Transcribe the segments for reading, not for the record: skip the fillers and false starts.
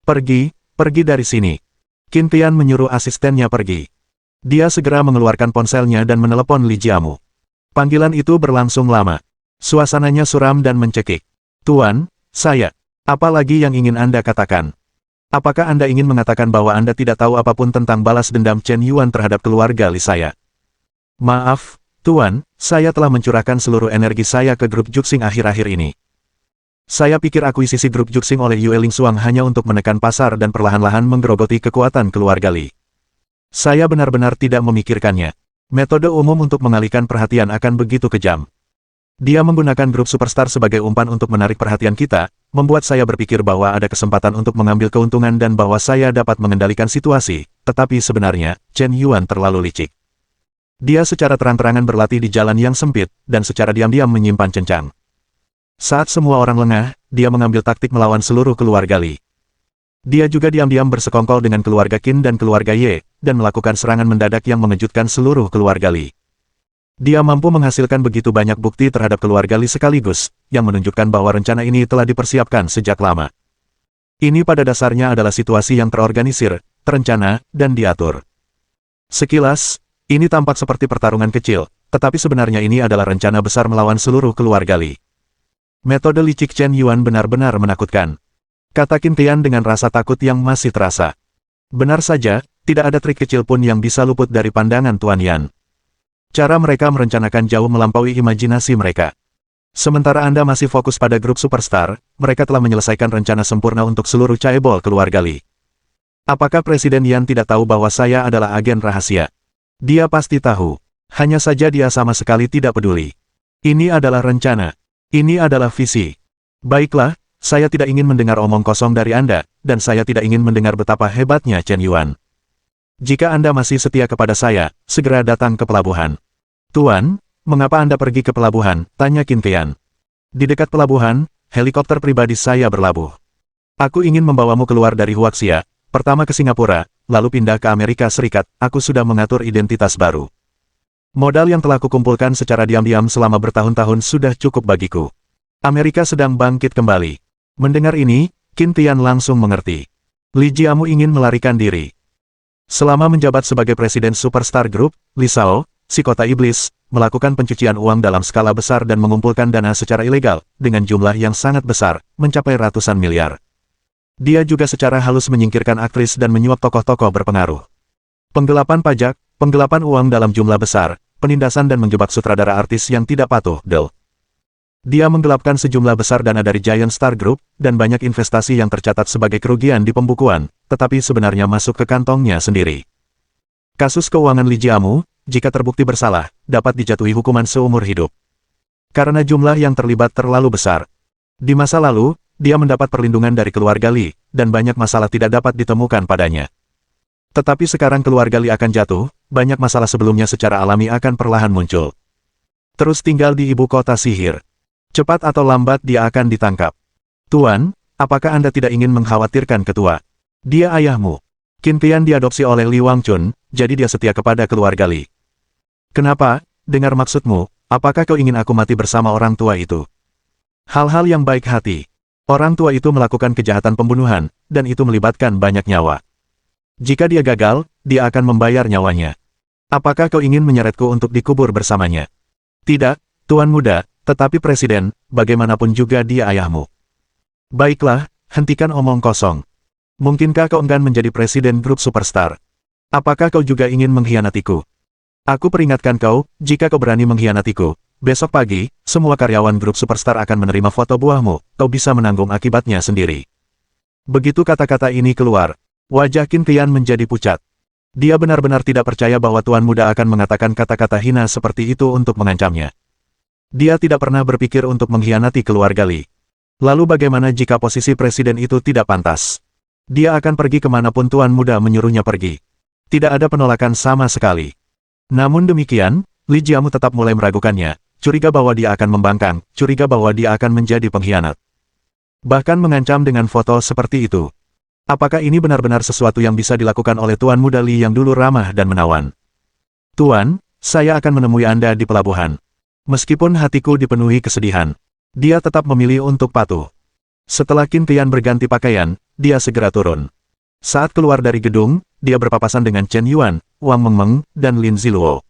Pergi dari sini. Qin Tian menyuruh asistennya pergi. Dia segera mengeluarkan ponselnya dan menelepon Li Jiamu. Panggilan itu berlangsung lama. Suasananya suram dan mencekik. Tuan, saya. Apa lagi yang ingin Anda katakan? Apakah Anda ingin mengatakan bahwa Anda tidak tahu apapun tentang balas dendam Chen Yuan terhadap keluarga Li saya? Maaf, Tuan, saya telah mencurahkan seluruh energi saya ke grup Juxing akhir-akhir ini. Saya pikir akuisisi grup Juxing oleh Yue Lingsuang hanya untuk menekan pasar dan perlahan-lahan menggerogoti kekuatan keluarga Li. Saya benar-benar tidak memikirkannya. Metode umum untuk mengalihkan perhatian akan begitu kejam. Dia menggunakan grup superstar sebagai umpan untuk menarik perhatian kita, membuat saya berpikir bahwa ada kesempatan untuk mengambil keuntungan dan bahwa saya dapat mengendalikan situasi, tetapi sebenarnya, Chen Yuan terlalu licik. Dia secara terang-terangan berlatih di jalan yang sempit, dan secara diam-diam menyimpan cencang. Saat semua orang lengah, dia mengambil taktik melawan seluruh keluarga Li. Dia juga diam-diam bersekongkol dengan keluarga Qin dan keluarga Ye, dan melakukan serangan mendadak yang mengejutkan seluruh keluarga Li. Dia mampu menghasilkan begitu banyak bukti terhadap keluarga Li sekaligus, yang menunjukkan bahwa rencana ini telah dipersiapkan sejak lama. Ini pada dasarnya adalah situasi yang terorganisir, terencana, dan diatur. Sekilas, ini tampak seperti pertarungan kecil, tetapi sebenarnya ini adalah rencana besar melawan seluruh keluarga Li. Metode licik Chen Yuan benar-benar menakutkan. Kata Qin Tian dengan rasa takut yang masih terasa. Benar saja, tidak ada trik kecil pun yang bisa luput dari pandangan Tuan Yan. Cara mereka merencanakan jauh melampaui imajinasi mereka. Sementara Anda masih fokus pada grup superstar, mereka telah menyelesaikan rencana sempurna untuk seluruh caebol keluarga Li. Apakah Presiden Yan tidak tahu bahwa saya adalah agen rahasia? Dia pasti tahu. Hanya saja dia sama sekali tidak peduli. Ini adalah rencana. Ini adalah visi. Baiklah, saya tidak ingin mendengar omong kosong dari Anda, dan saya tidak ingin mendengar betapa hebatnya Chen Yuan. Jika Anda masih setia kepada saya, segera datang ke pelabuhan. Tuan, mengapa Anda pergi ke pelabuhan? Tanya Qin Tian. Di dekat pelabuhan, helikopter pribadi saya berlabuh. Aku ingin membawamu keluar dari Huaxia, pertama ke Singapura, lalu pindah ke Amerika Serikat. Aku sudah mengatur identitas baru. Modal yang telah kukumpulkan secara diam-diam selama bertahun-tahun sudah cukup bagiku. Amerika sedang bangkit kembali. Mendengar ini, Qin Tian langsung mengerti. Li Jiamu ingin melarikan diri. Selama menjabat sebagai Presiden Superstar Group, Li Shao, si kota iblis, melakukan pencucian uang dalam skala besar dan mengumpulkan dana secara ilegal, dengan jumlah yang sangat besar, mencapai ratusan miliar. Dia juga secara halus menyingkirkan aktris dan menyuap tokoh-tokoh berpengaruh. Penggelapan pajak, penggelapan uang dalam jumlah besar, penindasan dan menjebak sutradara artis yang tidak patuh, Dia menggelapkan sejumlah besar dana dari Giant Star Group, dan banyak investasi yang tercatat sebagai kerugian di pembukuan, tetapi sebenarnya masuk ke kantongnya sendiri. Kasus keuangan Li Jiamu, jika terbukti bersalah, dapat dijatuhi hukuman seumur hidup. Karena jumlah yang terlibat terlalu besar. Di masa lalu, dia mendapat perlindungan dari keluarga Li, dan banyak masalah tidak dapat ditemukan padanya. Tetapi sekarang keluarga Li akan jatuh, banyak masalah sebelumnya secara alami akan perlahan muncul. Terus tinggal di ibu kota sihir. Cepat atau lambat dia akan ditangkap. Tuan, apakah Anda tidak ingin mengkhawatirkan ketua? Dia ayahmu. Qin Tian diadopsi oleh Li Wangchun, jadi dia setia kepada keluarga Li. Kenapa? Dengar maksudmu, apakah kau ingin aku mati bersama orang tua itu? Hal-hal yang baik hati. Orang tua itu melakukan kejahatan pembunuhan, dan itu melibatkan banyak nyawa. Jika dia gagal, dia akan membayar nyawanya. Apakah kau ingin menyeretku untuk dikubur bersamanya? Tidak, Tuan Muda. Tetapi Presiden, bagaimanapun juga dia ayahmu. Baiklah, hentikan omong kosong. Mungkinkah kau enggan menjadi Presiden grup superstar? Apakah kau juga ingin mengkhianatiku? Aku peringatkan kau, jika kau berani mengkhianatiku, besok pagi, semua karyawan grup superstar akan menerima foto buahmu, kau bisa menanggung akibatnya sendiri. Begitu kata-kata ini keluar, wajah Qin Tian menjadi pucat. Dia benar-benar tidak percaya bahwa Tuan Muda akan mengatakan kata-kata hina seperti itu untuk mengancamnya. Dia tidak pernah berpikir untuk mengkhianati keluarga Li. Lalu bagaimana jika posisi presiden itu tidak pantas? Dia akan pergi kemanapun Tuan Muda menyuruhnya pergi. Tidak ada penolakan sama sekali. Namun demikian, Li Jiamu tetap mulai meragukannya, curiga bahwa dia akan membangkang, curiga bahwa dia akan menjadi pengkhianat. Bahkan mengancam dengan foto seperti itu. Apakah ini benar-benar sesuatu yang bisa dilakukan oleh Tuan Muda Li yang dulu ramah dan menawan? Tuan, saya akan menemui Anda di pelabuhan. Meskipun hatiku dipenuhi kesedihan, dia tetap memilih untuk patuh. Setelah Qin Tian berganti pakaian, dia segera turun. Saat keluar dari gedung, dia berpapasan dengan Chen Yuan, Wang Mengmeng, dan Lin Ziluo.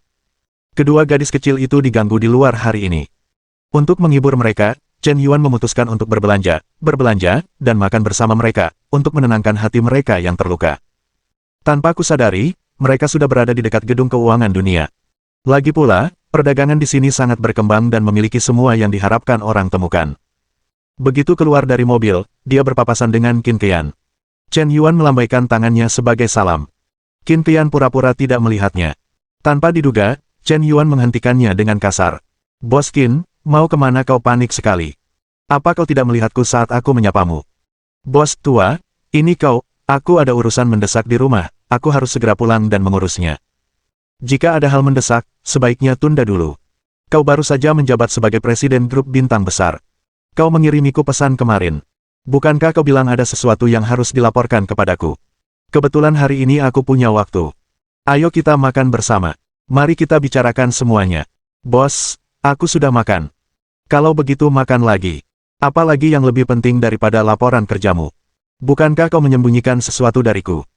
Kedua gadis kecil itu diganggu di luar hari ini. Untuk menghibur mereka, Chen Yuan memutuskan untuk berbelanja, dan makan bersama mereka, untuk menenangkan hati mereka yang terluka. Tanpa kusadari, mereka sudah berada di dekat gedung keuangan dunia. Lagi pula, perdagangan di sini sangat berkembang dan memiliki semua yang diharapkan orang temukan. Begitu keluar dari mobil, dia berpapasan dengan Qin Qian. Chen Yuan melambaikan tangannya sebagai salam. Qin Qian pura-pura tidak melihatnya. Tanpa diduga, Chen Yuan menghentikannya dengan kasar. "Bos Qin, mau kemana kau panik sekali? Apa kau tidak melihatku saat aku menyapamu?" "Bos tua, ini kau, aku ada urusan mendesak di rumah, aku harus segera pulang dan mengurusnya. Jika ada hal mendesak, sebaiknya tunda dulu. Kau baru saja menjabat sebagai presiden grup bintang besar. Kau mengirimiku pesan kemarin. Bukankah kau bilang ada sesuatu yang harus dilaporkan kepadaku? Kebetulan hari ini aku punya waktu. Ayo kita makan bersama. Mari kita bicarakan semuanya." "Bos, aku sudah makan." "Kalau begitu makan lagi. Apalagi yang lebih penting daripada laporan kerjamu? Bukankah kau menyembunyikan sesuatu dariku?"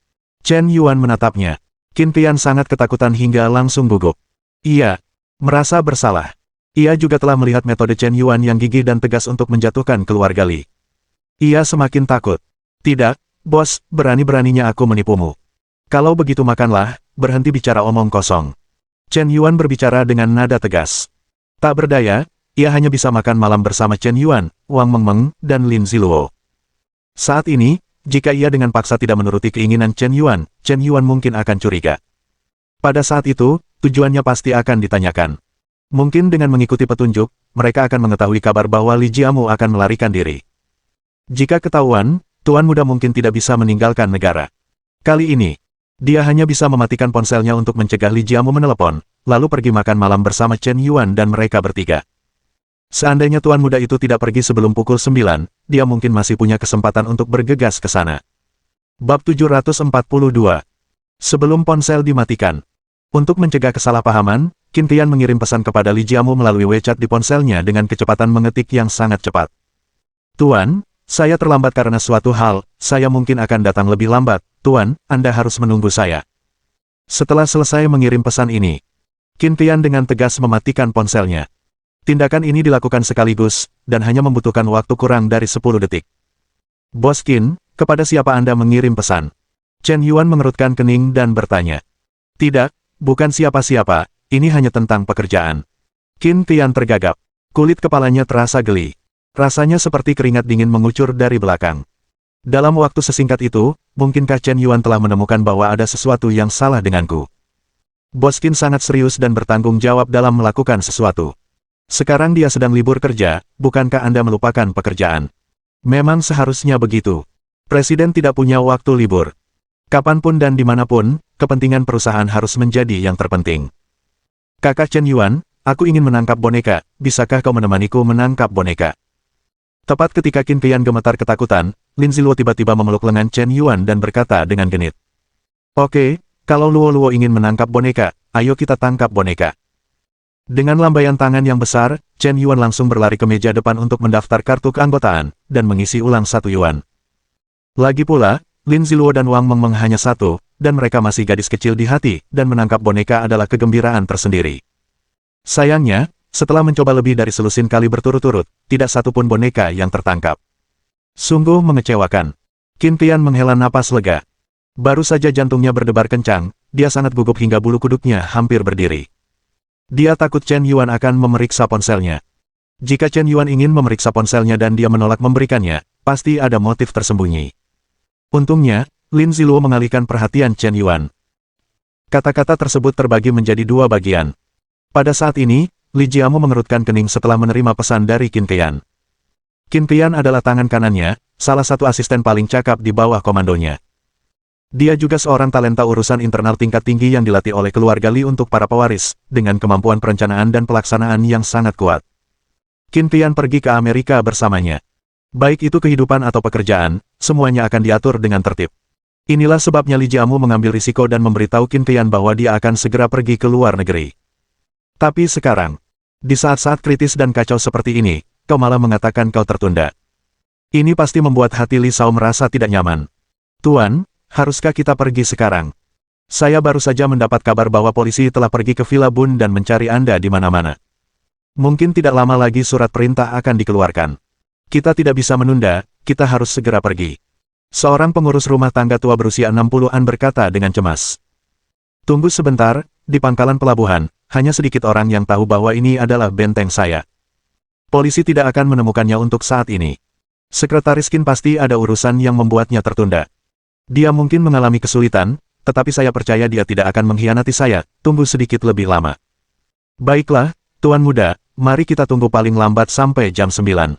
Chen Yuan menatapnya. Qin Qian sangat ketakutan hingga langsung gugup. Ia merasa bersalah. Ia juga telah melihat metode Chen Yuan yang gigih dan tegas untuk menjatuhkan keluarga Li. Ia semakin takut. "Tidak, bos, berani-beraninya aku menipumu. Kalau begitu makanlah, berhenti bicara omong kosong." Chen Yuan berbicara dengan nada tegas. Tak berdaya, ia hanya bisa makan malam bersama Chen Yuan, Wang Mengmeng, dan Lin Ziluo. Saat ini, jika ia dengan paksa tidak menuruti keinginan Chen Yuan mungkin akan curiga. Pada saat itu, tujuannya pasti akan ditanyakan. Mungkin dengan mengikuti petunjuk, mereka akan mengetahui kabar bahwa Li Jiamu akan melarikan diri. Jika ketahuan, Tuan Muda mungkin tidak bisa meninggalkan negara. Kali ini, dia hanya bisa mematikan ponselnya untuk mencegah Li Jiamu menelepon, lalu pergi makan malam bersama Chen Yuan dan mereka bertiga. Seandainya Tuan Muda itu tidak pergi sebelum pukul 9, dia mungkin masih punya kesempatan untuk bergegas ke sana. Bab 742. Sebelum ponsel dimatikan. Untuk mencegah kesalahpahaman, Qin Qian mengirim pesan kepada Li Jiamu melalui WeChat di ponselnya dengan kecepatan mengetik yang sangat cepat. "Tuan, saya terlambat karena suatu hal, saya mungkin akan datang lebih lambat. Tuan, Anda harus menunggu saya." Setelah selesai mengirim pesan ini, Qin Qian dengan tegas mematikan ponselnya. Tindakan ini dilakukan sekaligus, dan hanya membutuhkan waktu kurang dari 10 detik. "Bos Qin, kepada siapa Anda mengirim pesan?" Chen Yuan mengerutkan kening dan bertanya. "Tidak, bukan siapa-siapa, ini hanya tentang pekerjaan." Qin Qian tergagap. Kulit kepalanya terasa geli. Rasanya seperti keringat dingin mengucur dari belakang. Dalam waktu sesingkat itu, mungkinkah Chen Yuan telah menemukan bahwa ada sesuatu yang salah denganku? Bos Qin sangat serius dan bertanggung jawab dalam melakukan sesuatu. Sekarang dia sedang libur kerja, bukankah Anda melupakan pekerjaan? Memang seharusnya begitu. Presiden tidak punya waktu libur. Kapanpun dan dimanapun, kepentingan perusahaan harus menjadi yang terpenting. "Kakak Chen Yuan, aku ingin menangkap boneka, bisakah kau menemaniku menangkap boneka?" Tepat ketika Qin Qian gemetar ketakutan, Lin Ziluo tiba-tiba memeluk lengan Chen Yuan dan berkata dengan genit. "Oke, kalau Luo ingin menangkap boneka, ayo kita tangkap boneka." Dengan lambaian tangan yang besar, Chen Yuan langsung berlari ke meja depan untuk mendaftar kartu keanggotaan, dan mengisi ulang 1 yuan. Lagi pula, Lin Ziluo dan Wang Mengmeng hanya satu, dan mereka masih gadis kecil di hati, dan menangkap boneka adalah kegembiraan tersendiri. Sayangnya, setelah mencoba lebih dari selusin kali berturut-turut, tidak satu pun boneka yang tertangkap. Sungguh mengecewakan. Qin Qian menghela napas lega. Baru saja jantungnya berdebar kencang, dia sangat gugup hingga bulu kuduknya hampir berdiri. Dia takut Chen Yuan akan memeriksa ponselnya. Jika Chen Yuan ingin memeriksa ponselnya dan dia menolak memberikannya, pasti ada motif tersembunyi. Untungnya, Lin Ziluo mengalihkan perhatian Chen Yuan. Kata-kata tersebut terbagi menjadi 2 bagian. Pada saat ini, Li Jiamu mengerutkan kening setelah menerima pesan dari Qin Qian. Qin Qian adalah tangan kanannya, salah satu asisten paling cakap di bawah komandonya. Dia juga seorang talenta urusan internal tingkat tinggi yang dilatih oleh keluarga Li untuk para pewaris, dengan kemampuan perencanaan dan pelaksanaan yang sangat kuat. Qin Qian pergi ke Amerika bersamanya. Baik itu kehidupan atau pekerjaan, semuanya akan diatur dengan tertib. Inilah sebabnya Li Jiamu mengambil risiko dan memberitahu Qin Qian bahwa dia akan segera pergi ke luar negeri. Tapi sekarang, di saat-saat kritis dan kacau seperti ini, kau malah mengatakan kau tertunda. Ini pasti membuat hati Li Xiao merasa tidak nyaman. Tuan, haruskah kita pergi sekarang? Saya baru saja mendapat kabar bahwa polisi telah pergi ke Villa Bun dan mencari Anda di mana-mana. Mungkin tidak lama lagi surat perintah akan dikeluarkan. Kita tidak bisa menunda, kita harus segera pergi. Seorang pengurus rumah tangga tua berusia 60-an berkata dengan cemas. Tunggu sebentar, di pangkalan pelabuhan, hanya sedikit orang yang tahu bahwa ini adalah benteng saya. Polisi tidak akan menemukannya untuk saat ini. Sekretaris Qin pasti ada urusan yang membuatnya tertunda. Dia mungkin mengalami kesulitan, tetapi saya percaya dia tidak akan mengkhianati saya, tunggu sedikit lebih lama. Baiklah, Tuan Muda, mari kita tunggu paling lambat sampai jam 9.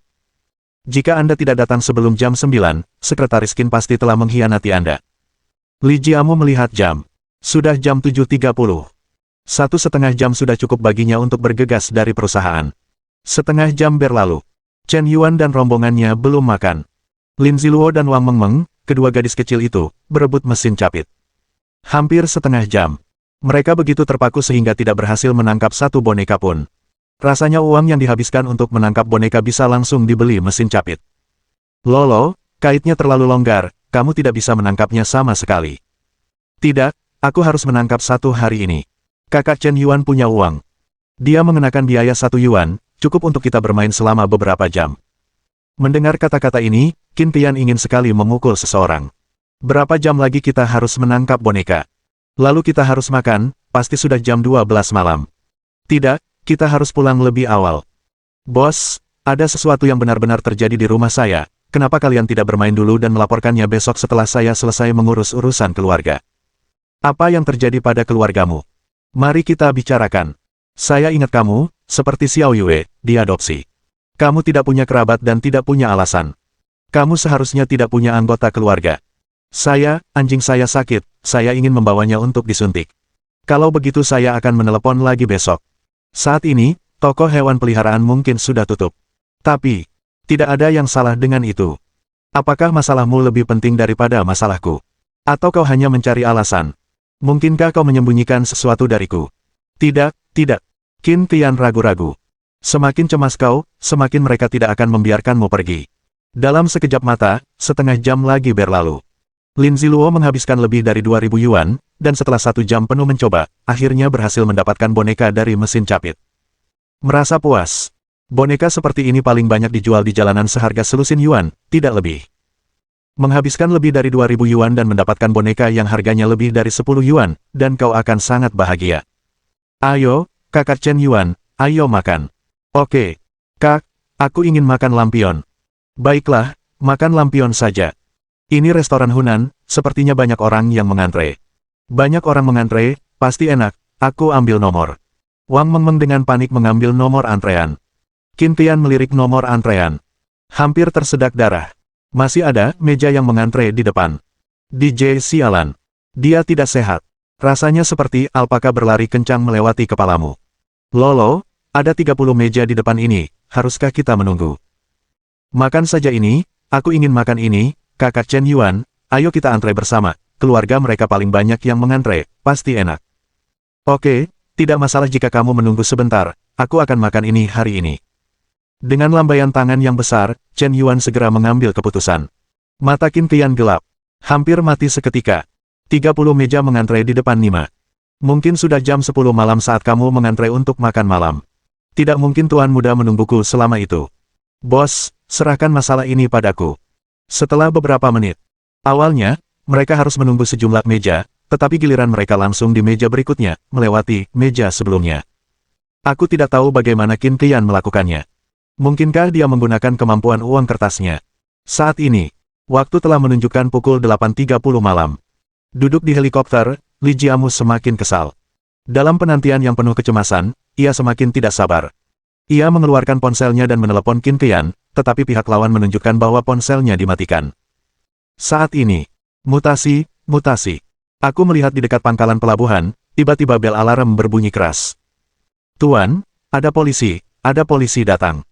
Jika Anda tidak datang sebelum jam 9, Sekretaris Qin pasti telah mengkhianati Anda. Li Jiamu melihat jam. Sudah jam 7.30. 1,5 jam sudah cukup baginya untuk bergegas dari perusahaan. Setengah jam berlalu. Chen Yuan dan rombongannya belum makan. Lin Ziluo dan Wang Mengmeng, kedua gadis kecil itu, berebut mesin capit. Hampir setengah jam. Mereka begitu terpaku sehingga tidak berhasil menangkap satu boneka pun. Rasanya uang yang dihabiskan untuk menangkap boneka bisa langsung dibeli mesin capit. Lolo, kaitnya terlalu longgar, kamu tidak bisa menangkapnya sama sekali. Tidak, aku harus menangkap satu hari ini. Kakak Chen Yuan punya uang. Dia mengenakan biaya 1 yuan, cukup untuk kita bermain selama beberapa jam. Mendengar kata-kata ini, Qin Tian ingin sekali memukul seseorang. Berapa jam lagi kita harus menangkap boneka? Lalu kita harus makan, pasti sudah jam 12 malam. Tidak, kita harus pulang lebih awal. Bos, ada sesuatu yang benar-benar terjadi di rumah saya, kenapa kalian tidak bermain dulu dan melaporkannya besok setelah saya selesai mengurus urusan keluarga? Apa yang terjadi pada keluargamu? Mari kita bicarakan. Saya ingat kamu, seperti Xiao Yue, diadopsi. Kamu tidak punya kerabat dan tidak punya alasan. Kamu seharusnya tidak punya anggota keluarga. Anjing saya sakit, saya ingin membawanya untuk disuntik. Kalau begitu saya akan menelepon lagi besok. Saat ini, toko hewan peliharaan mungkin sudah tutup. Tapi, tidak ada yang salah dengan itu. Apakah masalahmu lebih penting daripada masalahku? Atau kau hanya mencari alasan? Mungkinkah kau menyembunyikan sesuatu dariku? Tidak, tidak. Qin Tian ragu-ragu. Semakin cemas kau, semakin mereka tidak akan membiarkanmu pergi. Dalam sekejap mata, setengah jam lagi berlalu. Lin Ziluo menghabiskan lebih dari 2.000 yuan, dan setelah 1 jam penuh mencoba, akhirnya berhasil mendapatkan boneka dari mesin capit. Merasa puas. Boneka seperti ini paling banyak dijual di jalanan seharga selusin yuan, tidak lebih. Menghabiskan lebih dari 2.000 yuan dan mendapatkan boneka yang harganya lebih dari 10 yuan, dan kau akan sangat bahagia. Ayo, kakak Chen Yuan, ayo makan. Oke, kak, aku ingin makan lampion. Baiklah, makan lampion saja. Ini restoran Hunan, sepertinya banyak orang yang mengantre. Banyak orang mengantre, pasti enak, aku ambil nomor. Wang Mengmeng dengan panik mengambil nomor antrean. Qin Tian melirik nomor antrean. Hampir tersedak darah. Masih ada meja yang mengantre di depan. DJ sialan. Dia tidak sehat. Rasanya seperti alpaka berlari kencang melewati kepalamu. Lolo, ada 30 meja di depan ini, haruskah kita menunggu? Makan saja ini, aku ingin makan ini. Kakak Chen Yuan, ayo kita antre bersama, keluarga mereka paling banyak yang mengantre, pasti enak. Oke, tidak masalah jika kamu menunggu sebentar, aku akan makan ini hari ini. Dengan lambaian tangan yang besar, Chen Yuan segera mengambil keputusan. Mata Qin Tian gelap. Hampir mati seketika. 30 meja mengantre di depan Nima. Mungkin sudah jam 10 malam saat kamu mengantre untuk makan malam. Tidak mungkin Tuan Muda menungguku selama itu. Bos, serahkan masalah ini padaku. Setelah beberapa menit, awalnya, mereka harus menunggu sejumlah meja, tetapi giliran mereka langsung di meja berikutnya, melewati meja sebelumnya. Aku tidak tahu bagaimana Qin Tian melakukannya. Mungkinkah dia menggunakan kemampuan uang kertasnya? Saat ini, waktu telah menunjukkan pukul 8.30 malam. Duduk di helikopter, Li Jiamu semakin kesal. Dalam penantian yang penuh kecemasan, ia semakin tidak sabar. Ia mengeluarkan ponselnya dan menelepon Qin Tian, tetapi pihak lawan menunjukkan bahwa ponselnya dimatikan. Saat ini, mutasi. Aku melihat di dekat pangkalan pelabuhan, tiba-tiba bel alarm berbunyi keras. Tuan, ada polisi datang.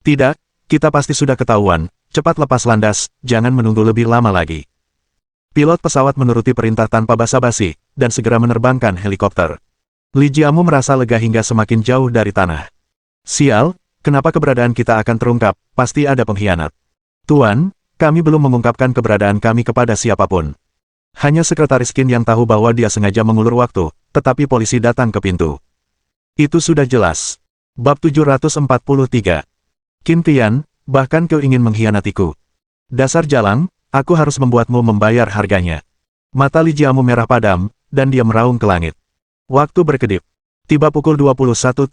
Tidak, kita pasti sudah ketahuan, cepat lepas landas, jangan menunggu lebih lama lagi. Pilot pesawat menuruti perintah tanpa basa-basi, dan segera menerbangkan helikopter. Li Jiamu merasa lega hingga semakin jauh dari tanah. Sial, kenapa keberadaan kita akan terungkap, pasti ada pengkhianat. Tuan, kami belum mengungkapkan keberadaan kami kepada siapapun. Hanya sekretaris Qin yang tahu bahwa dia sengaja mengulur waktu, tetapi polisi datang ke pintu. Itu sudah jelas. Bab 743. Qin Tian, bahkan kau ingin mengkhianatiku. Dasar jalang, aku harus membuatmu membayar harganya. Mata Li Jiamu merah padam, dan dia meraung ke langit. Waktu berkedip. Tiba pukul 21.30.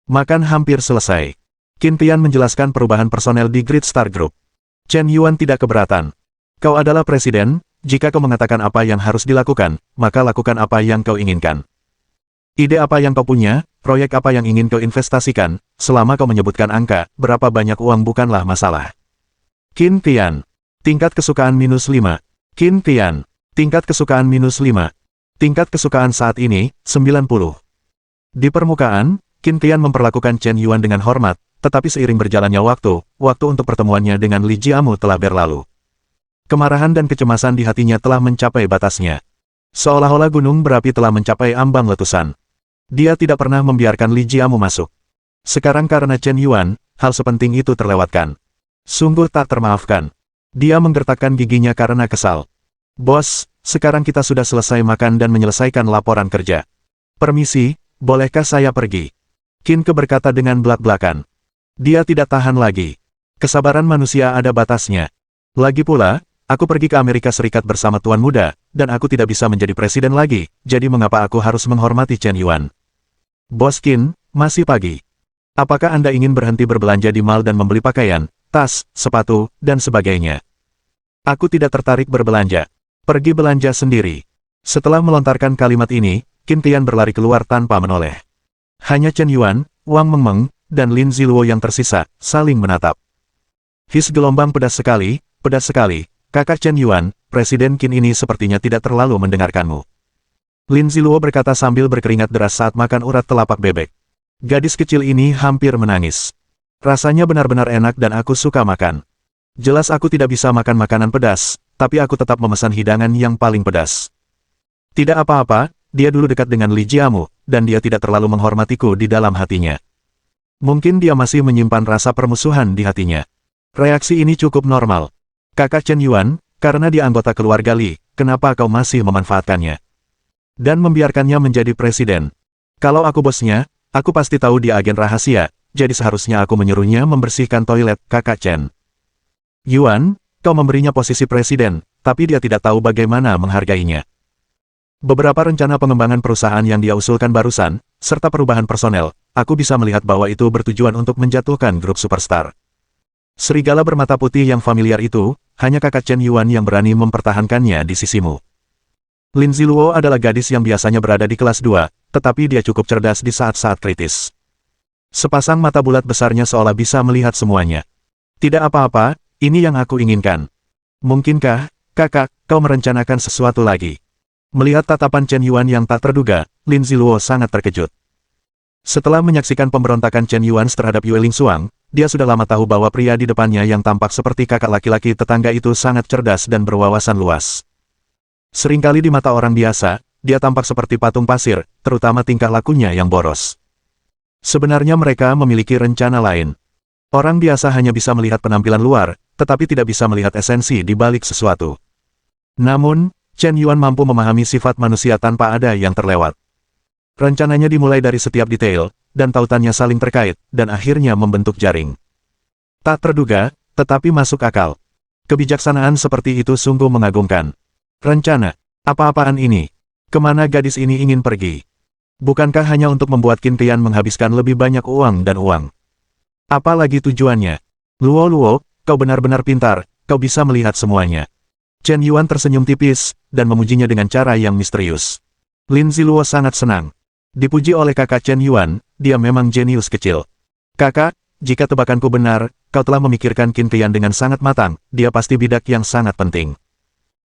Makan hampir selesai. Qin Tian menjelaskan perubahan personel di Great Star Group. Chen Yuan tidak keberatan. Kau adalah presiden, jika kau mengatakan apa yang harus dilakukan, maka lakukan apa yang kau inginkan. Ide apa yang kau punya, proyek apa yang ingin kau investasikan, selama kau menyebutkan angka, berapa banyak uang bukanlah masalah. Qin Tian. Tingkat kesukaan -5. Qin Tian. Tingkat kesukaan -5. Tingkat kesukaan saat ini, 90. Di permukaan, Qin Tian memperlakukan Chen Yuan dengan hormat, tetapi seiring berjalannya waktu untuk pertemuannya dengan Li Jiamu telah berlalu. Kemarahan dan kecemasan di hatinya telah mencapai batasnya. Seolah-olah gunung berapi telah mencapai ambang letusan. Dia tidak pernah membiarkan Li Jiamu masuk. Sekarang karena Chen Yuan, hal sepenting itu terlewatkan. Sungguh tak termaafkan. Dia menggertakkan giginya karena kesal. Bos, sekarang kita sudah selesai makan dan menyelesaikan laporan kerja. Permisi, bolehkah saya pergi? Qin Ke berkata dengan belak-belakan. Dia tidak tahan lagi. Kesabaran manusia ada batasnya. Lagi pula, aku pergi ke Amerika Serikat bersama Tuan Muda, dan aku tidak bisa menjadi presiden lagi, jadi mengapa aku harus menghormati Chen Yuan? Bos Qin, masih pagi. Apakah Anda ingin berhenti berbelanja di mall dan membeli pakaian, tas, sepatu, dan sebagainya? Aku tidak tertarik berbelanja. Pergi belanja sendiri. Setelah melontarkan kalimat ini, Qin Tian berlari keluar tanpa menoleh. Hanya Chen Yuan, Wang Mengmeng, dan Lin Ziluo yang tersisa, saling menatap. His gelombang pedas sekali, kakak Chen Yuan, Presiden Qin ini sepertinya tidak terlalu mendengarkanmu. Lin Ziluo berkata sambil berkeringat deras saat makan urat telapak bebek. Gadis kecil ini hampir menangis. Rasanya benar-benar enak dan aku suka makan. Jelas aku tidak bisa makan makanan pedas, tapi aku tetap memesan hidangan yang paling pedas. Tidak apa-apa, dia dulu dekat dengan Li Jiamu, dan dia tidak terlalu menghormatiku di dalam hatinya. Mungkin dia masih menyimpan rasa permusuhan di hatinya. Reaksi ini cukup normal. Kakak Chen Yuan, karena dia anggota keluarga Li, kenapa kau masih memanfaatkannya? Dan membiarkannya menjadi presiden. Kalau aku bosnya, aku pasti tahu dia agen rahasia, jadi seharusnya aku menyuruhnya membersihkan toilet kakak Chen. Yuan, kau memberinya posisi presiden, tapi dia tidak tahu bagaimana menghargainya. Beberapa rencana pengembangan perusahaan yang dia usulkan barusan, serta perubahan personel, aku bisa melihat bahwa itu bertujuan untuk menjatuhkan grup superstar. Serigala bermata putih yang familiar itu, hanya kakak Chen Yuan yang berani mempertahankannya di sisimu. Lin Ziluo adalah gadis yang biasanya berada di kelas 2, tetapi dia cukup cerdas di saat-saat kritis. Sepasang mata bulat besarnya seolah bisa melihat semuanya. Tidak apa-apa, ini yang aku inginkan. Mungkinkah, kakak, kau merencanakan sesuatu lagi? Melihat tatapan Chen Yuan yang tak terduga, Lin Ziluo sangat terkejut. Setelah menyaksikan pemberontakan Chen Yuan terhadap Yue Lingxuang, dia sudah lama tahu bahwa pria di depannya yang tampak seperti kakak laki-laki tetangga itu sangat cerdas dan berwawasan luas. Seringkali di mata orang biasa, dia tampak seperti patung pasir, terutama tingkah lakunya yang boros. Sebenarnya mereka memiliki rencana lain. Orang biasa hanya bisa melihat penampilan luar, tetapi tidak bisa melihat esensi di balik sesuatu. Namun, Chen Yuan mampu memahami sifat manusia tanpa ada yang terlewat. Rencananya dimulai dari setiap detail, dan tautannya saling terkait, dan akhirnya membentuk jaring. Tak terduga, tetapi masuk akal. Kebijaksanaan seperti itu sungguh mengagumkan. Rencana, apa-apaan ini? Kemana gadis ini ingin pergi? Bukankah hanya untuk membuat Qin Tian menghabiskan lebih banyak uang dan uang? Apalagi tujuannya? Luo, kau benar-benar pintar, kau bisa melihat semuanya. Chen Yuan tersenyum tipis, dan memujinya dengan cara yang misterius. Lin Ziluo sangat senang. Dipuji oleh kakak Chen Yuan, dia memang jenius kecil. Kakak, jika tebakanku benar, kau telah memikirkan Qin Tian dengan sangat matang, dia pasti bidak yang sangat penting.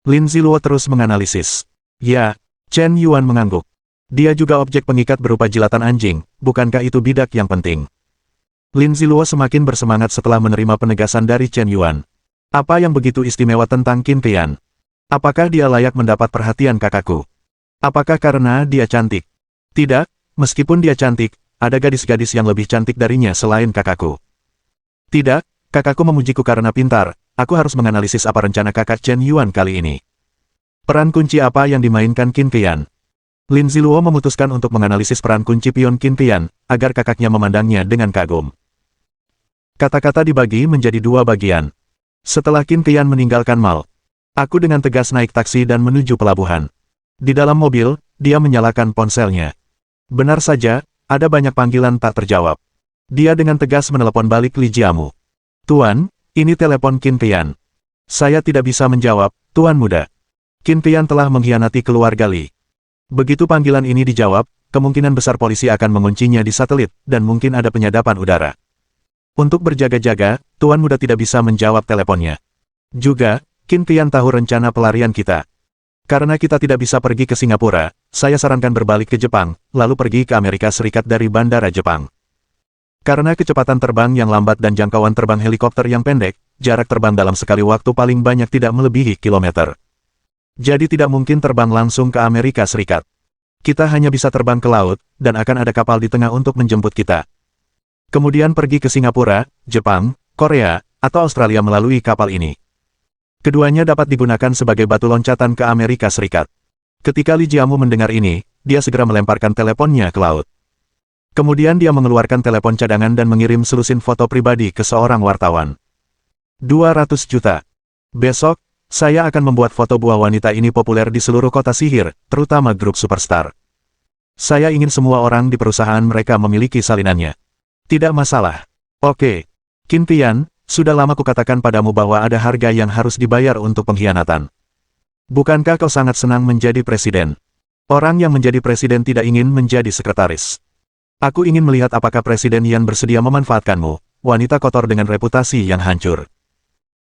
Lin Ziluo terus menganalisis. Ya, Chen Yuan mengangguk. Dia juga objek pengikat berupa jilatan anjing, bukankah itu bidak yang penting? Lin Ziluo semakin bersemangat setelah menerima penegasan dari Chen Yuan. Apa yang begitu istimewa tentang Qin Tian? Apakah dia layak mendapat perhatian kakakku? Apakah karena dia cantik? Tidak, meskipun dia cantik, ada gadis-gadis yang lebih cantik darinya selain kakakku. Tidak, Kakakku memujiku karena pintar, aku harus menganalisis apa rencana kakak Chen Yuan kali ini. Peran kunci apa yang dimainkan Qin Qian? Lin Ziluo memutuskan untuk menganalisis peran kunci pion Qin Qian, agar kakaknya memandangnya dengan kagum. Kata-kata dibagi menjadi dua bagian. Setelah Qin Qian meninggalkan mal, aku dengan tegas naik taksi dan menuju pelabuhan. Di dalam mobil, dia menyalakan ponselnya. Benar saja, ada banyak panggilan tak terjawab. Dia dengan tegas menelepon balik Li Jiamu. Tuan, ini telepon Qin Qian. Saya tidak bisa menjawab, Tuan muda. Qin Qian telah mengkhianati keluarga Li. Begitu panggilan ini dijawab, kemungkinan besar polisi akan menguncinya di satelit, dan mungkin ada penyadapan udara. Untuk berjaga-jaga, Tuan muda tidak bisa menjawab teleponnya. Juga, Qin Qian tahu rencana pelarian kita. Karena kita tidak bisa pergi ke Singapura, saya sarankan berbalik ke Jepang, lalu pergi ke Amerika Serikat dari bandara Jepang. Karena kecepatan terbang yang lambat dan jangkauan terbang helikopter yang pendek, jarak terbang dalam sekali waktu paling banyak tidak melebihi kilometer. Jadi tidak mungkin terbang langsung ke Amerika Serikat. Kita hanya bisa terbang ke laut, dan akan ada kapal di tengah untuk menjemput kita. Kemudian pergi ke Singapura, Jepang, Korea, atau Australia melalui kapal ini. Keduanya dapat digunakan sebagai batu loncatan ke Amerika Serikat. Ketika Li Jiamu mendengar ini, dia segera melemparkan teleponnya ke laut. Kemudian dia mengeluarkan telepon cadangan dan mengirim selusin foto pribadi ke seorang wartawan. 200 juta. Besok, saya akan membuat foto buah wanita ini populer di seluruh kota sihir, terutama grup superstar. Saya ingin semua orang di perusahaan mereka memiliki salinannya. Tidak masalah. Oke. Qin Qian, sudah lama kukatakan padamu bahwa ada harga yang harus dibayar untuk pengkhianatan. Bukankah kau sangat senang menjadi presiden? Orang yang menjadi presiden tidak ingin menjadi sekretaris. Aku ingin melihat apakah Presiden Yan bersedia memanfaatkanmu, wanita kotor dengan reputasi yang hancur.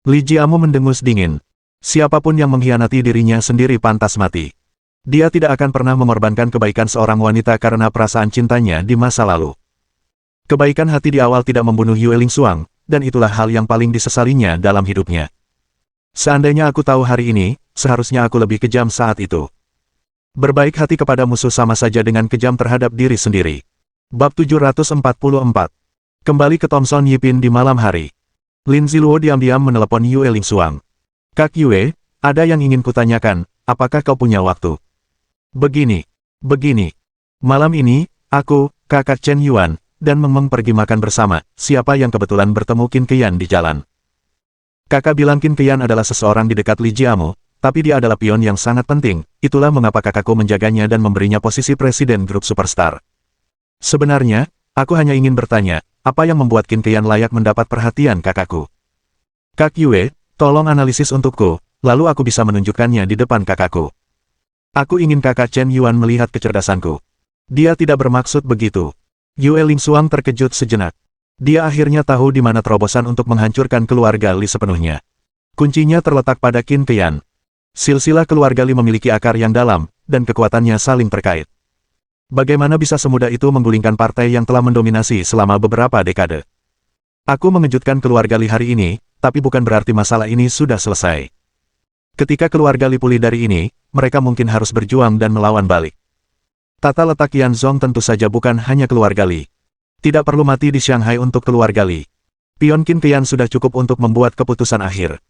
Li Jiamu mendengus dingin. Siapapun yang mengkhianati dirinya sendiri pantas mati. Dia tidak akan pernah mengorbankan kebaikan seorang wanita karena perasaan cintanya di masa lalu. Kebaikan hati di awal tidak membunuh Yue Lingsuang, dan itulah hal yang paling disesalinya dalam hidupnya. Seandainya aku tahu hari ini, seharusnya aku lebih kejam saat itu. Berbaik hati kepada musuh sama saja dengan kejam terhadap diri sendiri. Bab 744. Kembali ke Thomson Yipin di malam hari. Lin Ziluo diam-diam menelepon Yue Lingsuang. Kak Yue, ada yang ingin kutanyakan, apakah kau punya waktu? Begini. Malam ini, aku, kakak Chen Yuan, dan Meng pergi makan bersama, siapa yang kebetulan bertemu Qin Qian di jalan. Kakak bilang Qin Qian adalah seseorang di dekat Li Jiamu, tapi dia adalah pion yang sangat penting, itulah mengapa kakakku menjaganya dan memberinya posisi presiden grup superstar. Sebenarnya, aku hanya ingin bertanya, apa yang membuat Qin Qian layak mendapat perhatian kakakku? Kak Yue, tolong analisis untukku, lalu aku bisa menunjukkannya di depan kakakku. Aku ingin kakak Chen Yuan melihat kecerdasanku. Dia tidak bermaksud begitu. Yue Lingsuang terkejut sejenak. Dia akhirnya tahu di mana terobosan untuk menghancurkan keluarga Li sepenuhnya. Kuncinya terletak pada Qin Qian. Silsilah keluarga Li memiliki akar yang dalam, dan kekuatannya saling terkait. Bagaimana bisa semudah itu menggulingkan partai yang telah mendominasi selama beberapa dekade? Aku mengejutkan keluarga Li hari ini, tapi bukan berarti masalah ini sudah selesai. Ketika keluarga Li pulih dari ini, mereka mungkin harus berjuang dan melawan balik. Tata letak Yan Zong tentu saja bukan hanya keluarga Li. Tidak perlu mati di Shanghai untuk keluarga Li. Pion Qin Qian sudah cukup untuk membuat keputusan akhir.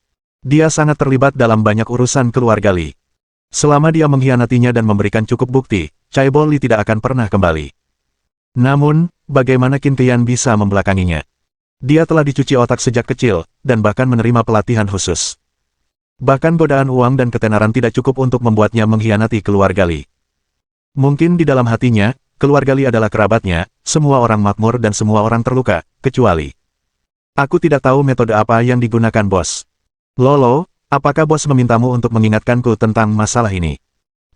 Dia sangat terlibat dalam banyak urusan keluarga Li. Selama dia mengkhianatinya dan memberikan cukup bukti, Chaebol Li tidak akan pernah kembali. Namun, bagaimana Qin Qian bisa membelakanginya? Dia telah dicuci otak sejak kecil, dan bahkan menerima pelatihan khusus. Bahkan godaan uang dan ketenaran tidak cukup untuk membuatnya mengkhianati keluarga Li. Mungkin di dalam hatinya, keluarga Li adalah kerabatnya, semua orang makmur dan semua orang terluka, kecuali. Aku tidak tahu metode apa yang digunakan bos. Lolo, apakah bos memintamu untuk mengingatkanku tentang masalah ini?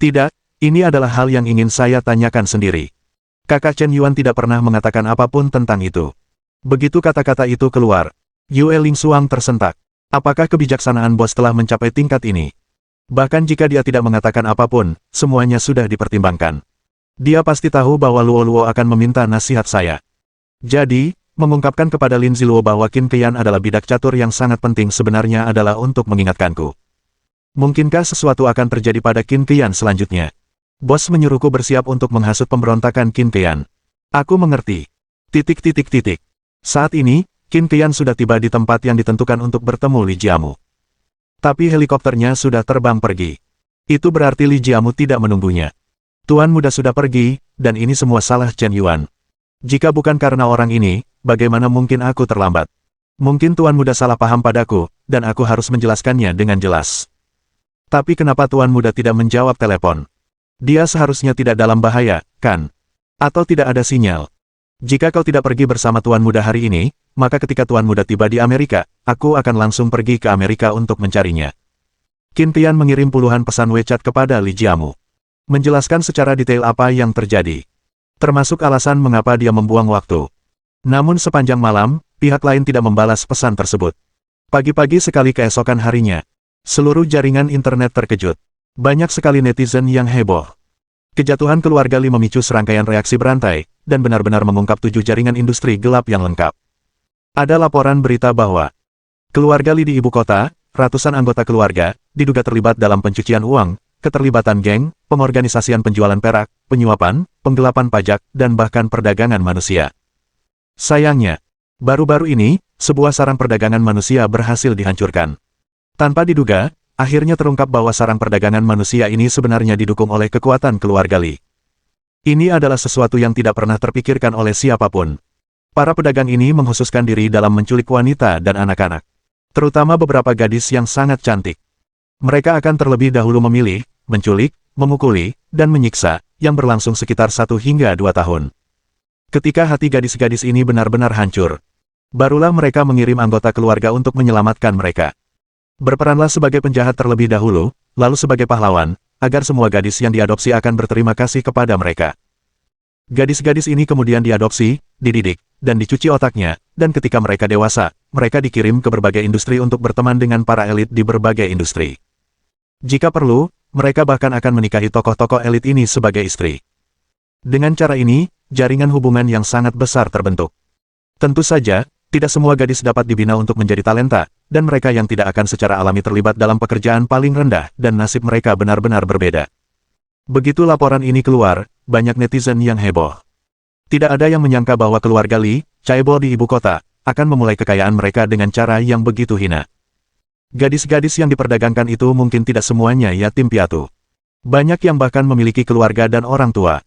Tidak, ini adalah hal yang ingin saya tanyakan sendiri. Kakak Chen Yuan tidak pernah mengatakan apapun tentang itu. Begitu kata-kata itu keluar, Yue Lingsuang tersentak. Apakah kebijaksanaan bos telah mencapai tingkat ini? Bahkan jika dia tidak mengatakan apapun, semuanya sudah dipertimbangkan. Dia pasti tahu bahwa Luo akan meminta nasihat saya. Jadi, mengungkapkan kepada Lin Ziluo bahwa Qin Qian adalah bidak catur yang sangat penting sebenarnya adalah untuk mengingatkanku. Mungkinkah sesuatu akan terjadi pada Qin Qian selanjutnya? Bos menyuruhku bersiap untuk menghasut pemberontakan Qin Qian. Aku mengerti. Saat ini, Qin Qian sudah tiba di tempat yang ditentukan untuk bertemu Li Jiamu. Tapi helikopternya sudah terbang pergi. Itu berarti Li Jiamu tidak menunggunya. Tuan muda sudah pergi, dan ini semua salah Chen Yuan. Jika bukan karena orang ini, bagaimana mungkin aku terlambat? Mungkin tuan muda salah paham padaku, dan aku harus menjelaskannya dengan jelas. Tapi kenapa tuan muda tidak menjawab telepon? Dia seharusnya tidak dalam bahaya, kan? Atau tidak ada sinyal? Jika kau tidak pergi bersama tuan muda hari ini, maka ketika tuan muda tiba di Amerika, aku akan langsung pergi ke Amerika untuk mencarinya. Qin Qian mengirim puluhan pesan WeChat kepada Li Jiamu. Menjelaskan secara detail apa yang terjadi. Termasuk alasan mengapa dia membuang waktu. Namun sepanjang malam, pihak lain tidak membalas pesan tersebut. Pagi-pagi sekali keesokan harinya, seluruh jaringan internet terkejut. Banyak sekali netizen yang heboh. Kejatuhan keluarga Li memicu serangkaian reaksi berantai, dan benar-benar mengungkap 7 jaringan industri gelap yang lengkap. Ada laporan berita bahwa keluarga Li di ibu kota, ratusan anggota keluarga, diduga terlibat dalam pencucian uang, keterlibatan geng, pengorganisasian penjualan perak, penyuapan, penggelapan pajak, dan bahkan perdagangan manusia. Sayangnya, baru-baru ini, sebuah sarang perdagangan manusia berhasil dihancurkan. Tanpa diduga, akhirnya terungkap bahwa sarang perdagangan manusia ini sebenarnya didukung oleh kekuatan keluarga Li. Ini adalah sesuatu yang tidak pernah terpikirkan oleh siapapun. Para pedagang ini menghususkan diri dalam menculik wanita dan anak-anak. Terutama beberapa gadis yang sangat cantik. Mereka akan terlebih dahulu memilih, menculik, memukuli, dan menyiksa, yang berlangsung sekitar 1 hingga 2 tahun. Ketika hati gadis-gadis ini benar-benar hancur, barulah mereka mengirim anggota keluarga untuk menyelamatkan mereka. Berperanlah sebagai penjahat terlebih dahulu, lalu sebagai pahlawan, agar semua gadis yang diadopsi akan berterima kasih kepada mereka. Gadis-gadis ini kemudian diadopsi, dididik, dan dicuci otaknya, dan ketika mereka dewasa, mereka dikirim ke berbagai industri untuk berteman dengan para elit di berbagai industri. Jika perlu, mereka bahkan akan menikahi tokoh-tokoh elit ini sebagai istri. Dengan cara ini, jaringan hubungan yang sangat besar terbentuk. Tentu saja, tidak semua gadis dapat dibina untuk menjadi talenta, dan mereka yang tidak akan secara alami terlibat dalam pekerjaan paling rendah, dan nasib mereka benar-benar berbeda. Begitu laporan ini keluar, banyak netizen yang heboh. Tidak ada yang menyangka bahwa keluarga Li, Chaebol di ibu kota, akan memulai kekayaan mereka dengan cara yang begitu hina. Gadis-gadis yang diperdagangkan itu mungkin tidak semuanya yatim piatu. Banyak yang bahkan memiliki keluarga dan orang tua.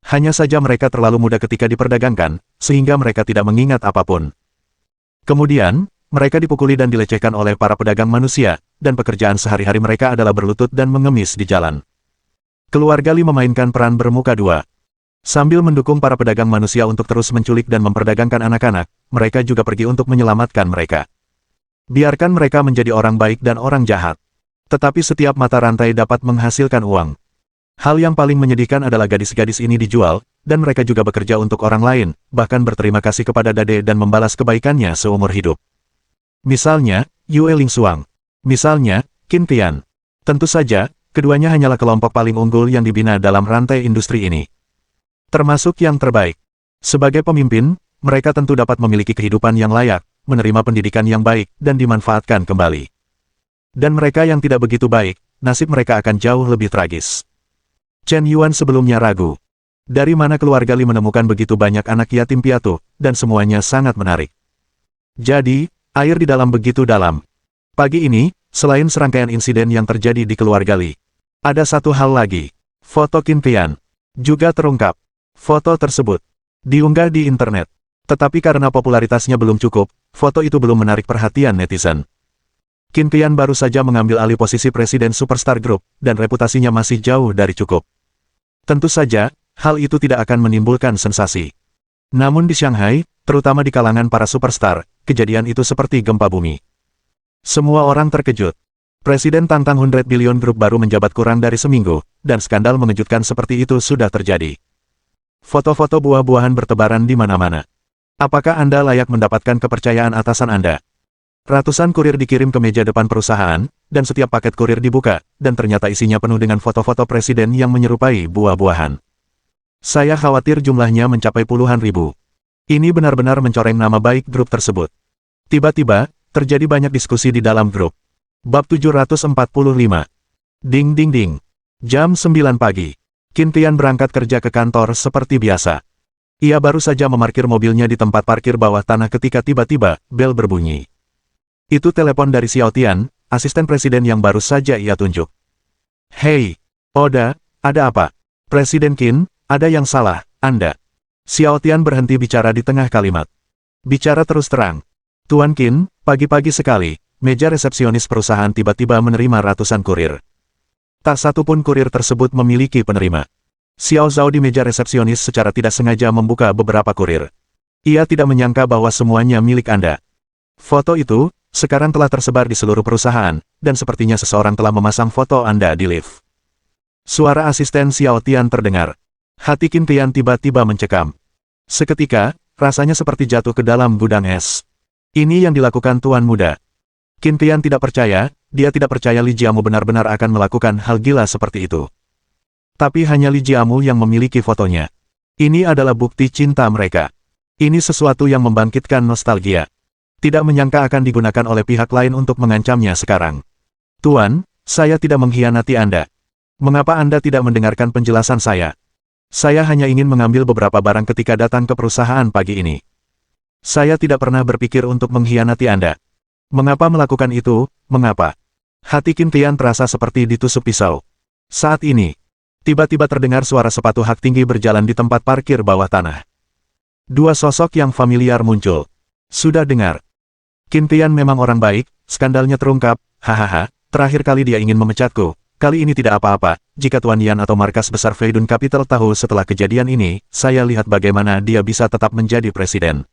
Hanya saja mereka terlalu muda ketika diperdagangkan, sehingga mereka tidak mengingat apapun. Kemudian, mereka dipukuli dan dilecehkan oleh para pedagang manusia, dan pekerjaan sehari-hari mereka adalah berlutut dan mengemis di jalan. Keluarga Li memainkan peran bermuka dua. Sambil mendukung para pedagang manusia untuk terus menculik dan memperdagangkan anak-anak, mereka juga pergi untuk menyelamatkan mereka. Biarkan mereka menjadi orang baik dan orang jahat. Tetapi setiap mata rantai dapat menghasilkan uang. Hal yang paling menyedihkan adalah gadis-gadis ini dijual, dan mereka juga bekerja untuk orang lain, bahkan berterima kasih kepada Dade dan membalas kebaikannya seumur hidup. Misalnya, Yue Lingsuang. Misalnya, Qin Qian. Tentu saja, keduanya hanyalah kelompok paling unggul yang dibina dalam rantai industri ini. Termasuk yang terbaik. Sebagai pemimpin, mereka tentu dapat memiliki kehidupan yang layak, menerima pendidikan yang baik, dan dimanfaatkan kembali. Dan mereka yang tidak begitu baik, nasib mereka akan jauh lebih tragis. Chen Yuan sebelumnya ragu. Dari mana keluarga Li menemukan begitu banyak anak yatim piatu, dan semuanya sangat menarik. Jadi, air di dalam begitu dalam. Pagi ini, selain serangkaian insiden yang terjadi di keluarga Li, ada satu hal lagi. Foto Qin Qian juga terungkap. Foto tersebut diunggah di internet. Tetapi karena popularitasnya belum cukup, foto itu belum menarik perhatian netizen. Qin Qian baru saja mengambil alih posisi Presiden Superstar Group, dan reputasinya masih jauh dari cukup. Tentu saja, hal itu tidak akan menimbulkan sensasi. Namun di Shanghai, terutama di kalangan para superstar, kejadian itu seperti gempa bumi. Semua orang terkejut. Presiden Tangtang 100 Billion Group baru menjabat kurang dari seminggu, dan skandal mengejutkan seperti itu sudah terjadi. Foto-foto buah-buahan bertebaran di mana-mana. Apakah Anda layak mendapatkan kepercayaan atasan Anda? Ratusan kurir dikirim ke meja depan perusahaan, dan setiap paket kurir dibuka, dan ternyata isinya penuh dengan foto-foto presiden yang menyerupai buah-buahan. Saya khawatir jumlahnya mencapai puluhan ribu. Ini benar-benar mencoreng nama baik grup tersebut. Tiba-tiba, terjadi banyak diskusi di dalam grup. Bab 745. Ding ding ding. Jam 9 pagi. Qin Qian berangkat kerja ke kantor seperti biasa. Ia baru saja memarkir mobilnya di tempat parkir bawah tanah ketika tiba-tiba, bel berbunyi. Itu telepon dari Xiao Tian, asisten presiden yang baru saja ia tunjuk. Hei, Oda, ada apa? Presiden Qin, ada yang salah, Anda. Xiao Tian berhenti bicara di tengah kalimat. Bicara terus terang. Tuan Qin, pagi-pagi sekali, meja resepsionis perusahaan tiba-tiba menerima ratusan kurir. Tak satu pun kurir tersebut memiliki penerima. Xiao Zhao di meja resepsionis secara tidak sengaja membuka beberapa kurir. Ia tidak menyangka bahwa semuanya milik Anda. Foto itu, sekarang telah tersebar di seluruh perusahaan, dan sepertinya seseorang telah memasang foto Anda di lift. Suara asisten Xiao Tian terdengar. Hati Qin Tian tiba-tiba mencekam. Seketika, rasanya seperti jatuh ke dalam gudang es. Ini yang dilakukan Tuan Muda. Qin Tian tidak percaya, dia tidak percaya Li Jiamu benar-benar akan melakukan hal gila seperti itu. Tapi hanya Li Jiamu yang memiliki fotonya. Ini adalah bukti cinta mereka. Ini sesuatu yang membangkitkan nostalgia. Tidak menyangka akan digunakan oleh pihak lain untuk mengancamnya sekarang. Tuan, saya tidak mengkhianati Anda. Mengapa Anda tidak mendengarkan penjelasan saya? Saya hanya ingin mengambil beberapa barang ketika datang ke perusahaan pagi ini. Saya tidak pernah berpikir untuk mengkhianati Anda. Mengapa melakukan itu, mengapa? Hati Qin Tian terasa seperti ditusuk pisau. Saat ini, tiba-tiba terdengar suara sepatu hak tinggi berjalan di tempat parkir bawah tanah. Dua sosok yang familiar muncul. Sudah dengar. Qin Tian memang orang baik, skandalnya terungkap, hahaha, terakhir kali dia ingin memecatku. Kali ini tidak apa-apa, jika Tuan Yan atau markas besar Feidun Capital tahu setelah kejadian ini, saya lihat bagaimana dia bisa tetap menjadi presiden.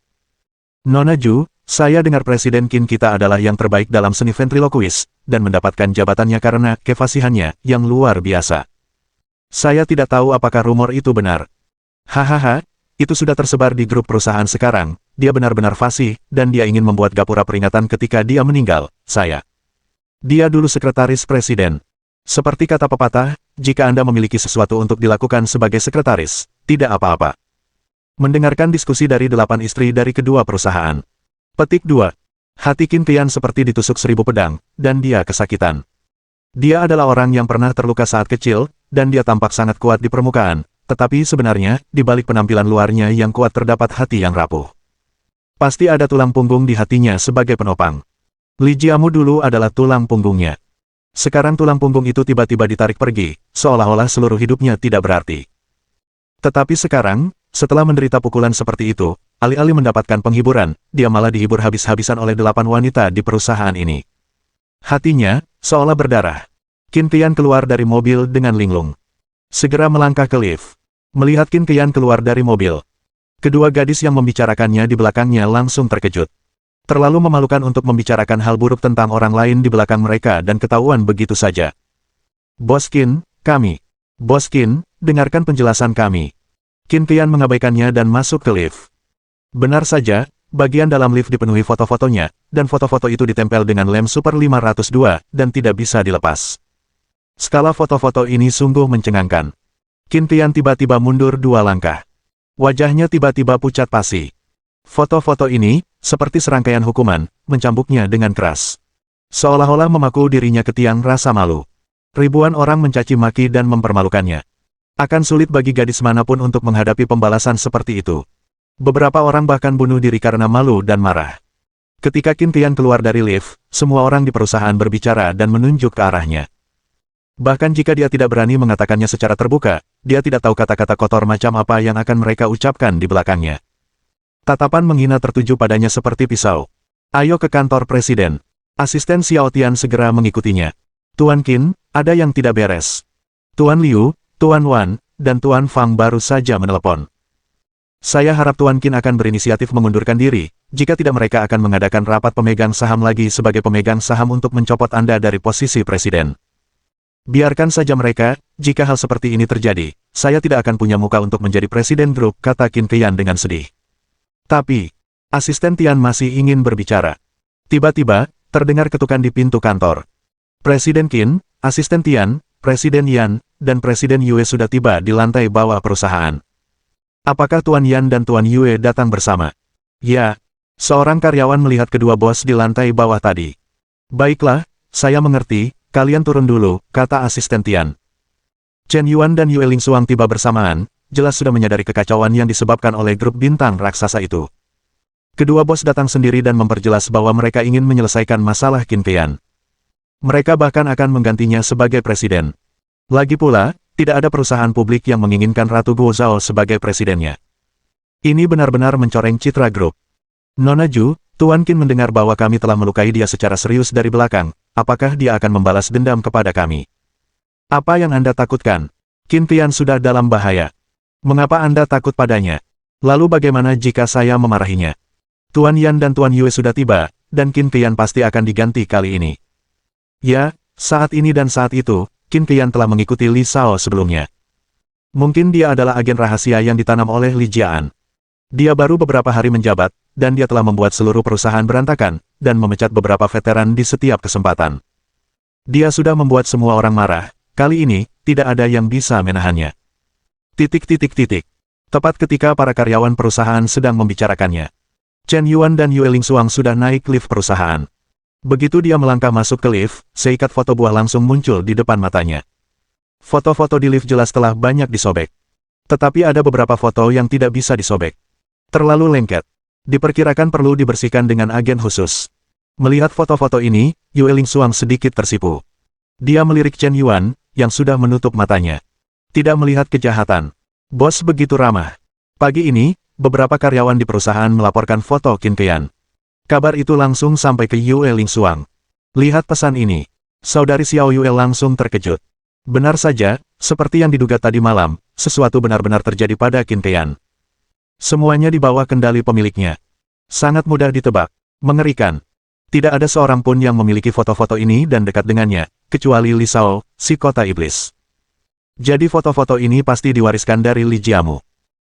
Nona Ju, saya dengar Presiden Qin kita adalah yang terbaik dalam seni ventriloquist, dan mendapatkan jabatannya karena kefasihannya yang luar biasa. Saya tidak tahu apakah rumor itu benar. Hahaha, itu sudah tersebar di grup perusahaan sekarang, dia benar-benar fasih, dan dia ingin membuat gapura peringatan ketika dia meninggal, saya. Dia dulu sekretaris presiden. Seperti kata pepatah, jika Anda memiliki sesuatu untuk dilakukan sebagai sekretaris, tidak apa-apa. Mendengarkan diskusi dari 8 istri dari kedua perusahaan. Petik 2. Hati Qin Tian seperti ditusuk 1000 pedang, dan dia kesakitan. Dia adalah orang yang pernah terluka saat kecil, dan dia tampak sangat kuat di permukaan, tetapi sebenarnya, di balik penampilan luarnya yang kuat terdapat hati yang rapuh. Pasti ada tulang punggung di hatinya sebagai penopang. Li Jiamu dulu adalah tulang punggungnya. Sekarang tulang punggung itu tiba-tiba ditarik pergi, seolah-olah seluruh hidupnya tidak berarti. Tetapi sekarang, setelah menderita pukulan seperti itu, alih-alih mendapatkan penghiburan, dia malah dihibur habis-habisan oleh 8 wanita di perusahaan ini. Hatinya, seolah berdarah. Qin Tian keluar dari mobil dengan linglung. Segera melangkah ke lift. Melihat Qin Tian keluar dari mobil, kedua gadis yang membicarakannya di belakangnya langsung terkejut. Terlalu memalukan untuk membicarakan hal buruk tentang orang lain di belakang mereka dan ketahuan begitu saja. Bos Qin, kami. Bos Qin, dengarkan penjelasan kami. Qin Tian mengabaikannya dan masuk ke lift. Benar saja, bagian dalam lift dipenuhi foto-fotonya, dan foto-foto itu ditempel dengan lem Super 502, dan tidak bisa dilepas. Skala foto-foto ini sungguh mencengangkan. Qin Tian tiba-tiba mundur 2 langkah. Wajahnya tiba-tiba pucat pasi. Foto-foto ini, seperti serangkaian hukuman, mencambuknya dengan keras. Seolah-olah memaku dirinya ke tiang rasa malu. Ribuan orang mencaci maki dan mempermalukannya. Akan sulit bagi gadis manapun untuk menghadapi pembalasan seperti itu. Beberapa orang bahkan bunuh diri karena malu dan marah. Ketika Qin Tian keluar dari lift, semua orang di perusahaan berbicara dan menunjuk ke arahnya. Bahkan jika dia tidak berani mengatakannya secara terbuka, dia tidak tahu kata-kata kotor macam apa yang akan mereka ucapkan di belakangnya. Tatapan menghina tertuju padanya seperti pisau. Ayo ke kantor presiden. Asisten Xiao Tian segera mengikutinya. Tuan Qin, ada yang tidak beres. Tuan Liu, Tuan Wan, dan Tuan Fang baru saja menelepon. Saya harap Tuan Qin akan berinisiatif mengundurkan diri, jika tidak mereka akan mengadakan rapat pemegang saham lagi sebagai pemegang saham untuk mencopot Anda dari posisi presiden. Biarkan saja mereka, jika hal seperti ini terjadi, saya tidak akan punya muka untuk menjadi presiden grup, kata Qin Tian dengan sedih. Tapi, asisten Tian masih ingin berbicara. Tiba-tiba, terdengar ketukan di pintu kantor. Presiden Qin, asisten Tian, Presiden Yan, dan Presiden Yue sudah tiba di lantai bawah perusahaan. Apakah Tuan Yan dan Tuan Yue datang bersama? Ya, seorang karyawan melihat kedua bos di lantai bawah tadi. Baiklah, saya mengerti, kalian turun dulu, kata asisten Tian. Chen Yuan dan Yue Lingsuang tiba bersamaan, jelas sudah menyadari kekacauan yang disebabkan oleh grup bintang raksasa itu. Kedua bos datang sendiri dan memperjelas bahwa mereka ingin menyelesaikan masalah Qin Tian. Mereka bahkan akan menggantinya sebagai presiden. Lagi pula, tidak ada perusahaan publik yang menginginkan Ratu Guozhou sebagai presidennya. Ini benar-benar mencoreng citra grup. Nona Ju, Tuan Qin mendengar bahwa kami telah melukai dia secara serius dari belakang. Apakah dia akan membalas dendam kepada kami? Apa yang Anda takutkan? Qin Tian sudah dalam bahaya. Mengapa Anda takut padanya? Lalu bagaimana jika saya memarahinya? Tuan Yan dan Tuan Yue sudah tiba, dan Qin Tian pasti akan diganti kali ini. Ya, saat ini dan saat itu, Qin Tian telah mengikuti Li Shao sebelumnya. Mungkin dia adalah agen rahasia yang ditanam oleh Li Jian. Dia baru beberapa hari menjabat, dan dia telah membuat seluruh perusahaan berantakan, dan memecat beberapa veteran di setiap kesempatan. Dia sudah membuat semua orang marah, kali ini, tidak ada yang bisa menahannya. Tepat ketika para karyawan perusahaan sedang membicarakannya. Chen Yuan dan Yue Lingxuang sudah naik lift perusahaan. Begitu dia melangkah masuk ke lift, seikat foto buah langsung muncul di depan matanya. Foto-foto di lift jelas telah banyak disobek. Tetapi ada beberapa foto yang tidak bisa disobek. Terlalu lengket. Diperkirakan perlu dibersihkan dengan agen khusus. Melihat foto-foto ini, Yue Lingxuang sedikit tersipu. Dia melirik Chen Yuan, yang sudah menutup matanya. Tidak melihat kejahatan. Bos begitu ramah. Pagi ini, beberapa karyawan di perusahaan melaporkan foto Qin Tian. Kabar itu langsung sampai ke Yue Lingxuang. Lihat pesan ini. Saudari Xiao Yue langsung terkejut. Benar saja, seperti yang diduga tadi malam, sesuatu benar-benar terjadi pada Qin Tian. Semuanya di bawah kendali pemiliknya. Sangat mudah ditebak. Mengerikan. Tidak ada seorang pun yang memiliki foto-foto ini dan dekat dengannya, kecuali Li Shao, si kota iblis. Jadi foto-foto ini pasti diwariskan dari Li Jiamu.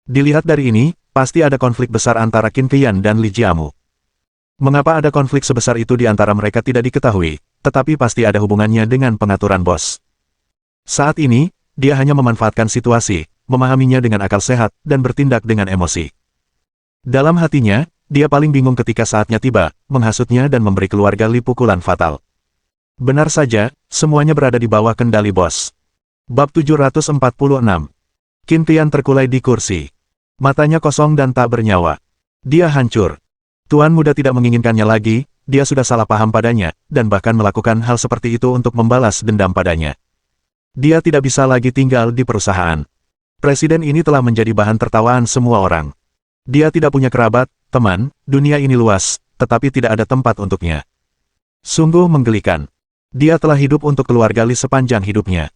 Dilihat dari ini, pasti ada konflik besar antara Qin Tian dan Li Jiamu. Mengapa ada konflik sebesar itu di antara mereka tidak diketahui, tetapi pasti ada hubungannya dengan pengaturan bos. Saat ini, dia hanya memanfaatkan situasi, memahaminya dengan akal sehat, dan bertindak dengan emosi. Dalam hatinya, dia paling bingung ketika saatnya tiba, menghasutnya dan memberi keluarga Li pukulan fatal. Benar saja, semuanya berada di bawah kendali bos. Bab 746. Qin Tian terkulai di kursi. Matanya kosong dan tak bernyawa. Dia hancur. Tuan muda tidak menginginkannya lagi, dia sudah salah paham padanya, dan bahkan melakukan hal seperti itu untuk membalas dendam padanya. Dia tidak bisa lagi tinggal di perusahaan. Presiden ini telah menjadi bahan tertawaan semua orang. Dia tidak punya kerabat, teman, dunia ini luas, tetapi tidak ada tempat untuknya. Sungguh menggelikan. Dia telah hidup untuk keluarga Li sepanjang hidupnya.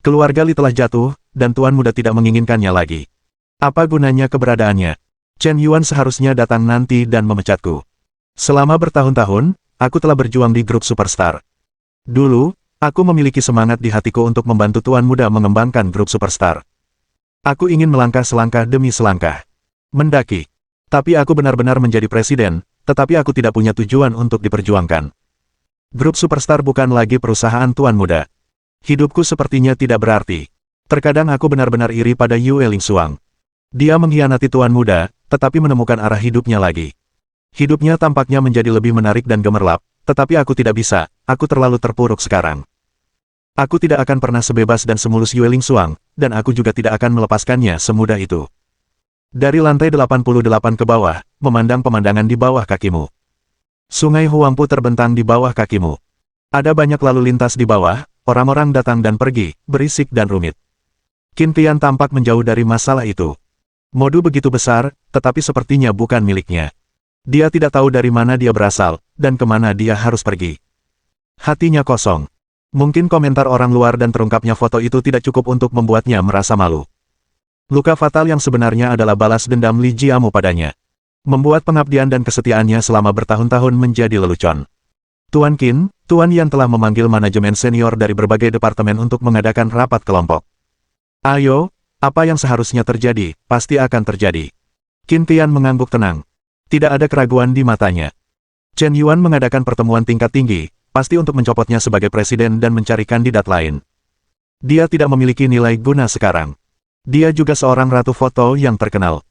Keluarga Li telah jatuh, dan tuan muda tidak menginginkannya lagi. Apa gunanya keberadaannya? Chen Yuan seharusnya datang nanti dan memecatku. Selama bertahun-tahun, aku telah berjuang di grup superstar. Dulu, aku memiliki semangat di hatiku untuk membantu tuan muda mengembangkan grup superstar. Aku ingin melangkah selangkah demi selangkah. Mendaki. Tapi aku benar-benar menjadi presiden, tetapi aku tidak punya tujuan untuk diperjuangkan. Grup superstar bukan lagi perusahaan tuan muda. Hidupku sepertinya tidak berarti. Terkadang aku benar-benar iri pada Yue Lingxuang. Dia mengkhianati tuan muda, tetapi menemukan arah hidupnya lagi. Hidupnya tampaknya menjadi lebih menarik dan gemerlap, tetapi aku tidak bisa, aku terlalu terpuruk sekarang. Aku tidak akan pernah sebebas dan semulus Yue Lingxuang, dan aku juga tidak akan melepaskannya semudah itu. Dari lantai 88 ke bawah, memandang pemandangan di bawah kakimu. Sungai Huangpu terbentang di bawah kakimu. Ada banyak lalu lintas di bawah, orang-orang datang dan pergi, berisik dan rumit. Qin Tian tampak menjauh dari masalah itu. Modu begitu besar, tetapi sepertinya bukan miliknya. Dia tidak tahu dari mana dia berasal, dan kemana dia harus pergi. Hatinya kosong. Mungkin komentar orang luar dan terungkapnya foto itu tidak cukup untuk membuatnya merasa malu. Luka fatal yang sebenarnya adalah balas dendam Li Jiamu padanya. Membuat pengabdian dan kesetiaannya selama bertahun-tahun menjadi lelucon. Tuan Qin, Tuan Yan telah memanggil manajemen senior dari berbagai departemen untuk mengadakan rapat kelompok. Ayo, apa yang seharusnya terjadi, pasti akan terjadi. Qin Tian mengangguk tenang. Tidak ada keraguan di matanya. Chen Yuan mengadakan pertemuan tingkat tinggi, pasti untuk mencopotnya sebagai presiden dan mencari kandidat lain. Dia tidak memiliki nilai guna sekarang. Dia juga seorang ratu foto yang terkenal.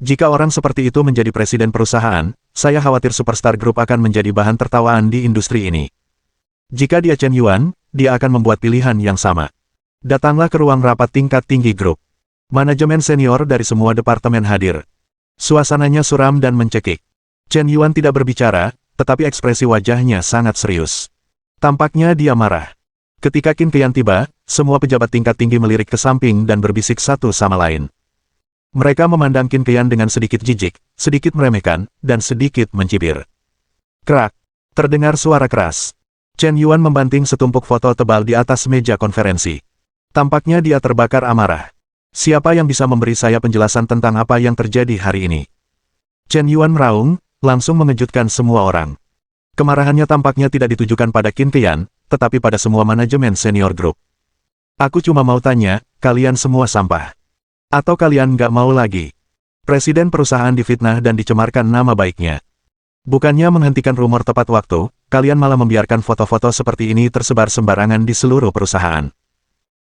Jika orang seperti itu menjadi presiden perusahaan, saya khawatir Superstar Group akan menjadi bahan tertawaan di industri ini. Jika dia Chen Yuan, dia akan membuat pilihan yang sama. Datanglah ke ruang rapat tingkat tinggi grup. Manajemen senior dari semua departemen hadir. Suasananya suram dan mencekik. Chen Yuan tidak berbicara, tetapi ekspresi wajahnya sangat serius. Tampaknya dia marah. Ketika Qin Qian tiba, semua pejabat tingkat tinggi melirik ke samping dan berbisik satu sama lain. Mereka memandang Qin Qian dengan sedikit jijik, sedikit meremehkan, dan sedikit mencibir. Krak! Terdengar suara keras. Chen Yuan membanting setumpuk foto tebal di atas meja konferensi. Tampaknya dia terbakar amarah. Siapa yang bisa memberi saya penjelasan tentang apa yang terjadi hari ini? Chen Yuan meraung, langsung mengejutkan semua orang. Kemarahannya tampaknya tidak ditujukan pada Qin Qian, tetapi pada semua manajemen senior grup. Aku cuma mau tanya, kalian semua sampah. Atau kalian nggak mau lagi? Presiden perusahaan difitnah dan dicemarkan nama baiknya. Bukannya menghentikan rumor tepat waktu, kalian malah membiarkan foto-foto seperti ini tersebar sembarangan di seluruh perusahaan.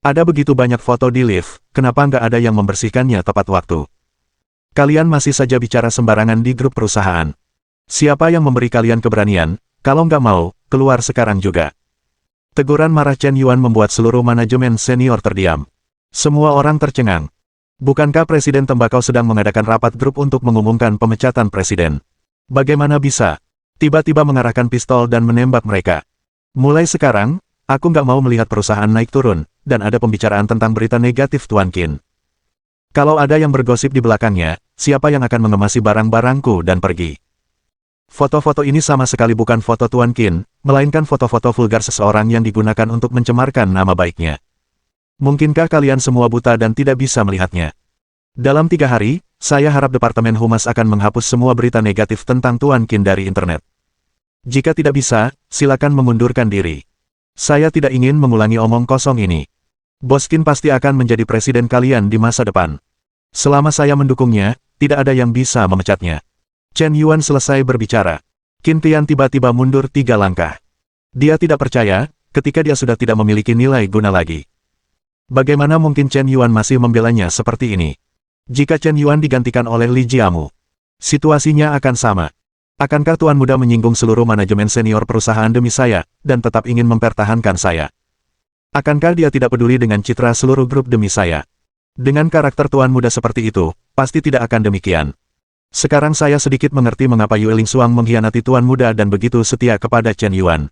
Ada begitu banyak foto di lift, kenapa nggak ada yang membersihkannya tepat waktu? Kalian masih saja bicara sembarangan di grup perusahaan. Siapa yang memberi kalian keberanian? Kalau nggak mau, keluar sekarang juga. Teguran marah Chen Yuan membuat seluruh manajemen senior terdiam. Semua orang tercengang. Bukankah Presiden Tembakau sedang mengadakan rapat grup untuk mengumumkan pemecatan presiden? Bagaimana bisa? Tiba-tiba mengarahkan pistol dan menembak mereka. Mulai sekarang, aku nggak mau melihat perusahaan naik turun, dan ada pembicaraan tentang berita negatif Tuan Qin. Kalau ada yang bergosip di belakangnya, siapa yang akan mengemasi barang-barangku dan pergi? Foto-foto ini sama sekali bukan foto Tuan Qin, melainkan foto-foto vulgar seseorang yang digunakan untuk mencemarkan nama baiknya. Mungkinkah kalian semua buta dan tidak bisa melihatnya? Dalam 3 hari, saya harap Departemen Humas akan menghapus semua berita negatif tentang Tuan Qin dari internet. Jika tidak bisa, silakan mengundurkan diri. Saya tidak ingin mengulangi omong kosong ini. Bos Qin pasti akan menjadi presiden kalian di masa depan. Selama saya mendukungnya, tidak ada yang bisa memecatnya. Chen Yuan selesai berbicara. Qin Qian tiba-tiba mundur 3 langkah. Dia tidak percaya, ketika dia sudah tidak memiliki nilai guna lagi. Bagaimana mungkin Chen Yuan masih membelanya seperti ini? Jika Chen Yuan digantikan oleh Li Jiamu, situasinya akan sama. Akankah Tuan Muda menyinggung seluruh manajemen senior perusahaan demi saya, dan tetap ingin mempertahankan saya? Akankah dia tidak peduli dengan citra seluruh grup demi saya? Dengan karakter Tuan Muda seperti itu, pasti tidak akan demikian. Sekarang saya sedikit mengerti mengapa Yue Lingsuang mengkhianati Tuan Muda dan begitu setia kepada Chen Yuan.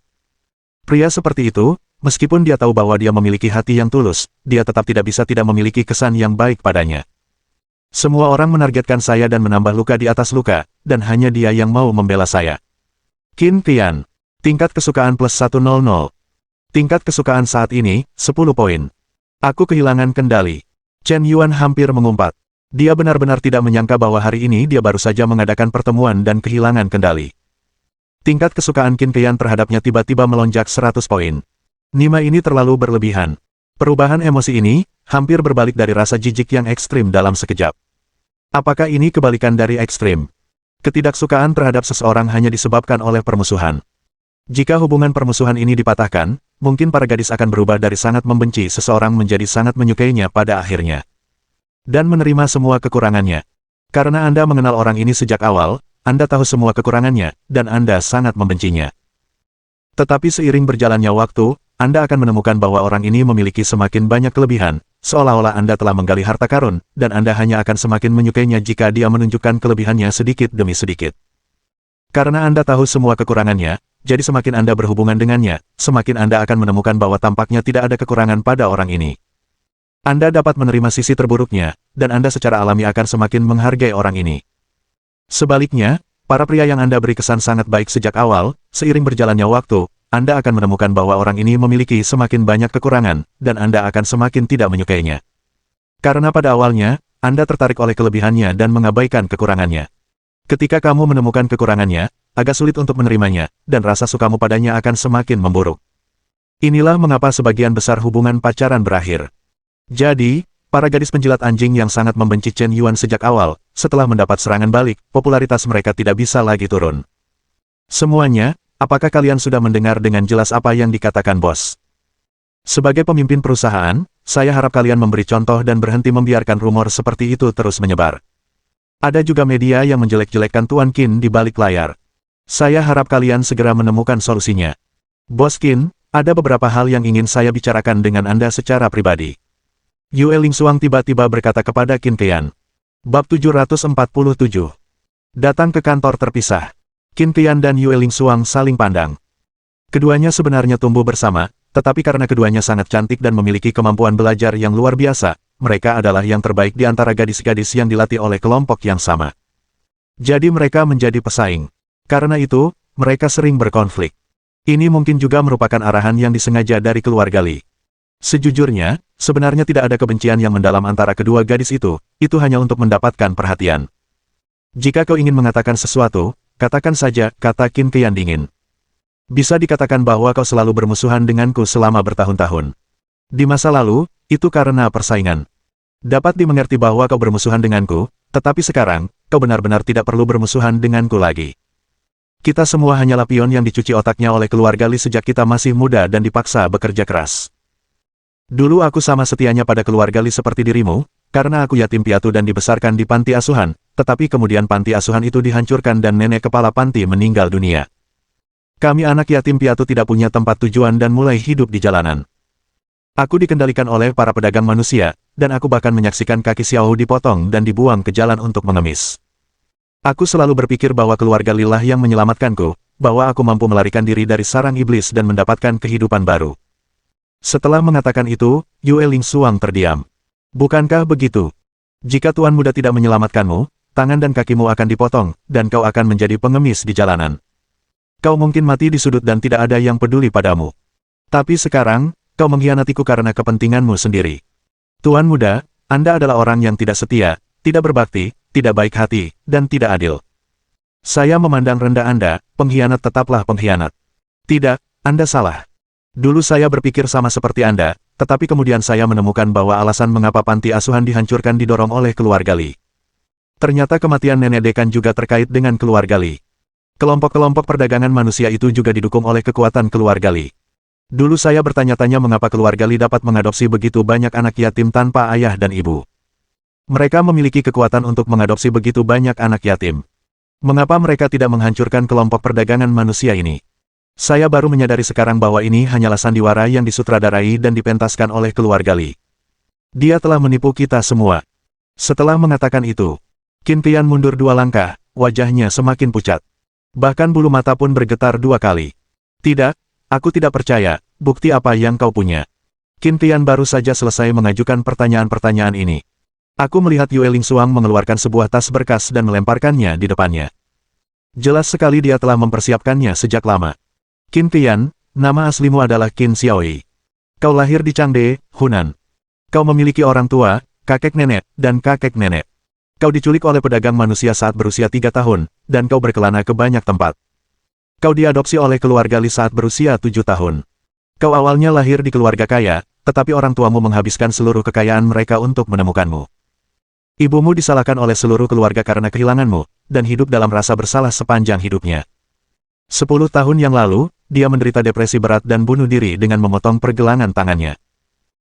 Pria seperti itu, meskipun dia tahu bahwa dia memiliki hati yang tulus, dia tetap tidak bisa tidak memiliki kesan yang baik padanya. Semua orang menargetkan saya dan menambah luka di atas luka, dan hanya dia yang mau membela saya. Qin Qian. Tingkat kesukaan plus 100. Tingkat kesukaan saat ini, 10 poin. Aku kehilangan kendali. Chen Yuan hampir mengumpat. Dia benar-benar tidak menyangka bahwa hari ini dia baru saja mengadakan pertemuan dan kehilangan kendali. Tingkat kesukaan Qin Qian terhadapnya tiba-tiba melonjak 100 poin. Nima ini terlalu berlebihan. Perubahan emosi ini, hampir berbalik dari rasa jijik yang ekstrim dalam sekejap. Apakah ini kebalikan dari ekstrim? Ketidaksukaan terhadap seseorang hanya disebabkan oleh permusuhan. Jika hubungan permusuhan ini dipatahkan, mungkin para gadis akan berubah dari sangat membenci seseorang menjadi sangat menyukainya pada akhirnya. Dan menerima semua kekurangannya. Karena Anda mengenal orang ini sejak awal, Anda tahu semua kekurangannya, dan Anda sangat membencinya. Tetapi seiring berjalannya waktu, Anda akan menemukan bahwa orang ini memiliki semakin banyak kelebihan, seolah-olah Anda telah menggali harta karun, dan Anda hanya akan semakin menyukainya jika dia menunjukkan kelebihannya sedikit demi sedikit. Karena Anda tahu semua kekurangannya, jadi semakin Anda berhubungan dengannya, semakin Anda akan menemukan bahwa tampaknya tidak ada kekurangan pada orang ini. Anda dapat menerima sisi terburuknya, dan Anda secara alami akan semakin menghargai orang ini. Sebaliknya, para pria yang Anda beri kesan sangat baik sejak awal, seiring berjalannya waktu, Anda akan menemukan bahwa orang ini memiliki semakin banyak kekurangan, dan Anda akan semakin tidak menyukainya. Karena pada awalnya, Anda tertarik oleh kelebihannya dan mengabaikan kekurangannya. Ketika kamu menemukan kekurangannya, agak sulit untuk menerimanya, dan rasa sukamu padanya akan semakin memburuk. Inilah mengapa sebagian besar hubungan pacaran berakhir. Jadi, para gadis penjilat anjing yang sangat membenci Chen Yuan sejak awal, setelah mendapat serangan balik, popularitas mereka tidak bisa lagi turun. Semuanya, apakah kalian sudah mendengar dengan jelas apa yang dikatakan bos? Sebagai pemimpin perusahaan, saya harap kalian memberi contoh dan berhenti membiarkan rumor seperti itu terus menyebar. Ada juga media yang menjelek-jelekkan Tuan Qin di balik layar. Saya harap kalian segera menemukan solusinya. Bos Qin, ada beberapa hal yang ingin saya bicarakan dengan Anda secara pribadi. Yue Lingsuang tiba-tiba berkata kepada Qin Qian. Bab 747. Datang ke kantor terpisah. Qin Qian dan Yue Lingsuang saling pandang. Keduanya sebenarnya tumbuh bersama, tetapi karena keduanya sangat cantik dan memiliki kemampuan belajar yang luar biasa, mereka adalah yang terbaik di antara gadis-gadis yang dilatih oleh kelompok yang sama. Jadi mereka menjadi pesaing. Karena itu, mereka sering berkonflik. Ini mungkin juga merupakan arahan yang disengaja dari keluarga Li. Sejujurnya, sebenarnya tidak ada kebencian yang mendalam antara kedua gadis itu hanya untuk mendapatkan perhatian. Jika kau ingin mengatakan sesuatu, katakan saja, kata Qin Qian dingin. Bisa dikatakan bahwa kau selalu bermusuhan denganku selama bertahun-tahun. Di masa lalu, itu karena persaingan. Dapat dimengerti bahwa kau bermusuhan denganku, tetapi sekarang, kau benar-benar tidak perlu bermusuhan denganku lagi. Kita semua hanyalah pion yang dicuci otaknya oleh keluarga Li sejak kita masih muda dan dipaksa bekerja keras. Dulu aku sama setianya pada keluarga Li seperti dirimu, karena aku yatim piatu dan dibesarkan di panti asuhan, tetapi kemudian panti asuhan itu dihancurkan dan nenek kepala panti meninggal dunia. Kami anak yatim piatu tidak punya tempat tujuan dan mulai hidup di jalanan. Aku dikendalikan oleh para pedagang manusia, dan aku bahkan menyaksikan kaki Xiao dipotong dan dibuang ke jalan untuk mengemis. Aku selalu berpikir bahwa keluarga Lilah yang menyelamatkanku, bahwa aku mampu melarikan diri dari sarang iblis dan mendapatkan kehidupan baru. Setelah mengatakan itu, Yue Lingsuang terdiam. Bukankah begitu? Jika Tuan Muda tidak menyelamatkanmu, tangan dan kakimu akan dipotong, dan kau akan menjadi pengemis di jalanan. Kau mungkin mati di sudut dan tidak ada yang peduli padamu. Tapi sekarang, kau mengkhianatiku karena kepentinganmu sendiri. Tuan Muda, Anda adalah orang yang tidak setia, tidak berbakti, tidak baik hati, dan tidak adil. Saya memandang rendah Anda, pengkhianat tetaplah pengkhianat. Tidak, Anda salah. Dulu saya berpikir sama seperti Anda, tetapi kemudian saya menemukan bahwa alasan mengapa panti asuhan dihancurkan didorong oleh keluarga Li. Ternyata kematian Nenek Dekan juga terkait dengan keluarga Li. Kelompok-kelompok perdagangan manusia itu juga didukung oleh kekuatan keluarga Li. Dulu saya bertanya-tanya mengapa keluarga Li dapat mengadopsi begitu banyak anak yatim tanpa ayah dan ibu. Mereka memiliki kekuatan untuk mengadopsi begitu banyak anak yatim. Mengapa mereka tidak menghancurkan kelompok perdagangan manusia ini? Saya baru menyadari sekarang bahwa ini hanyalah sandiwara yang disutradarai dan dipentaskan oleh keluarga Li. Dia telah menipu kita semua. Setelah mengatakan itu, Qin Qian mundur 2 langkah, wajahnya semakin pucat. Bahkan bulu mata pun bergetar 2 kali. Tidak, aku tidak percaya, bukti apa yang kau punya? Qin Qian baru saja selesai mengajukan pertanyaan-pertanyaan ini. Aku melihat Yue Lingsuang mengeluarkan sebuah tas berkas dan melemparkannya di depannya. Jelas sekali dia telah mempersiapkannya sejak lama. Qin Qian, nama aslimu adalah Qin Xiaoyi. Kau lahir di Changde, Hunan. Kau memiliki orang tua, kakek nenek, dan kakek nenek. Kau diculik oleh pedagang manusia saat berusia 3 tahun, dan kau berkelana ke banyak tempat. Kau diadopsi oleh keluarga Li saat berusia 7 tahun. Kau awalnya lahir di keluarga kaya, tetapi orang tuamu menghabiskan seluruh kekayaan mereka untuk menemukanmu. Ibumu disalahkan oleh seluruh keluarga karena kehilanganmu, dan hidup dalam rasa bersalah sepanjang hidupnya. 10 tahun yang lalu, dia menderita depresi berat dan bunuh diri dengan memotong pergelangan tangannya.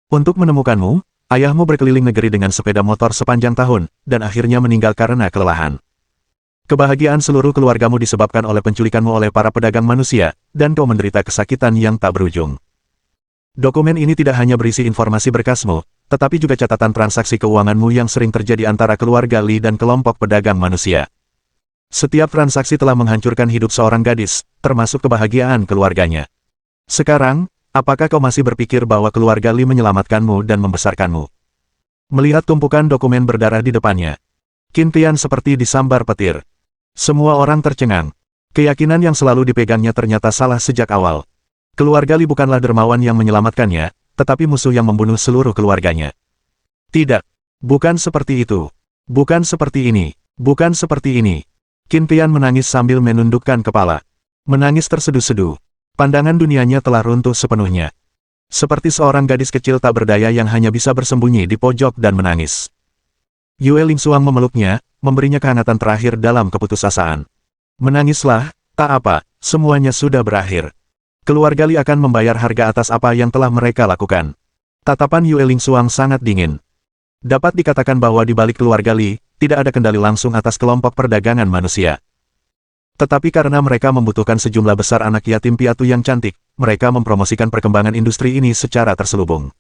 Untuk menemukanmu, ayahmu berkeliling negeri dengan sepeda motor sepanjang tahun, dan akhirnya meninggal karena kelelahan. Kebahagiaan seluruh keluargamu disebabkan oleh penculikanmu oleh para pedagang manusia, dan kau menderita kesakitan yang tak berujung. Dokumen ini tidak hanya berisi informasi berkasmu, tetapi juga catatan transaksi keuanganmu yang sering terjadi antara keluarga Li dan kelompok pedagang manusia. Setiap transaksi telah menghancurkan hidup seorang gadis, termasuk kebahagiaan keluarganya. Sekarang, apakah kau masih berpikir bahwa keluarga Li menyelamatkanmu dan membesarkanmu? Melihat tumpukan dokumen berdarah di depannya, Qin Qian seperti disambar petir. Semua orang tercengang. Keyakinan yang selalu dipegangnya ternyata salah sejak awal. Keluarga Li bukanlah dermawan yang menyelamatkannya, tetapi musuh yang membunuh seluruh keluarganya. Tidak. Bukan seperti itu. Bukan seperti ini. Bukan seperti ini. Qin Qian menangis sambil menundukkan kepala. Menangis terseduh-seduh. Pandangan dunianya telah runtuh sepenuhnya. Seperti seorang gadis kecil tak berdaya yang hanya bisa bersembunyi di pojok dan menangis. Yue Lingsuang memeluknya, memberinya kehangatan terakhir dalam keputusasaan. Menangislah, tak apa, semuanya sudah berakhir. Keluarga Li akan membayar harga atas apa yang telah mereka lakukan. Tatapan Yue Lingsuang sangat dingin. Dapat dikatakan bahwa di balik keluarga Li, tidak ada kendali langsung atas kelompok perdagangan manusia. Tetapi karena mereka membutuhkan sejumlah besar anak yatim piatu yang cantik, mereka mempromosikan perkembangan industri ini secara terselubung.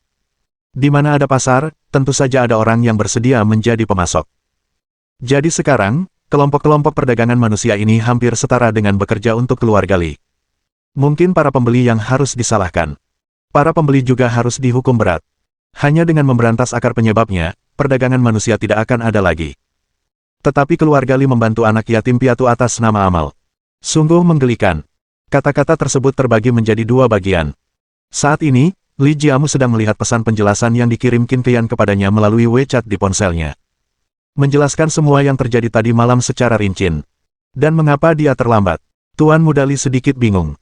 Di mana ada pasar, tentu saja ada orang yang bersedia menjadi pemasok. Jadi sekarang, kelompok-kelompok perdagangan manusia ini hampir setara dengan bekerja untuk keluarga Li. Mungkin para pembeli yang harus disalahkan. Para pembeli juga harus dihukum berat. Hanya dengan memberantas akar penyebabnya, perdagangan manusia tidak akan ada lagi. Tetapi keluarga Li membantu anak yatim piatu atas nama amal. Sungguh menggelikan. Kata-kata tersebut terbagi menjadi dua bagian. Saat ini, Li Jiamu sedang melihat pesan penjelasan yang dikirim Qin Tian kepadanya melalui WeChat di ponselnya. Menjelaskan semua yang terjadi tadi malam secara rinci. Dan mengapa dia terlambat? Tuan Muda Li sedikit bingung.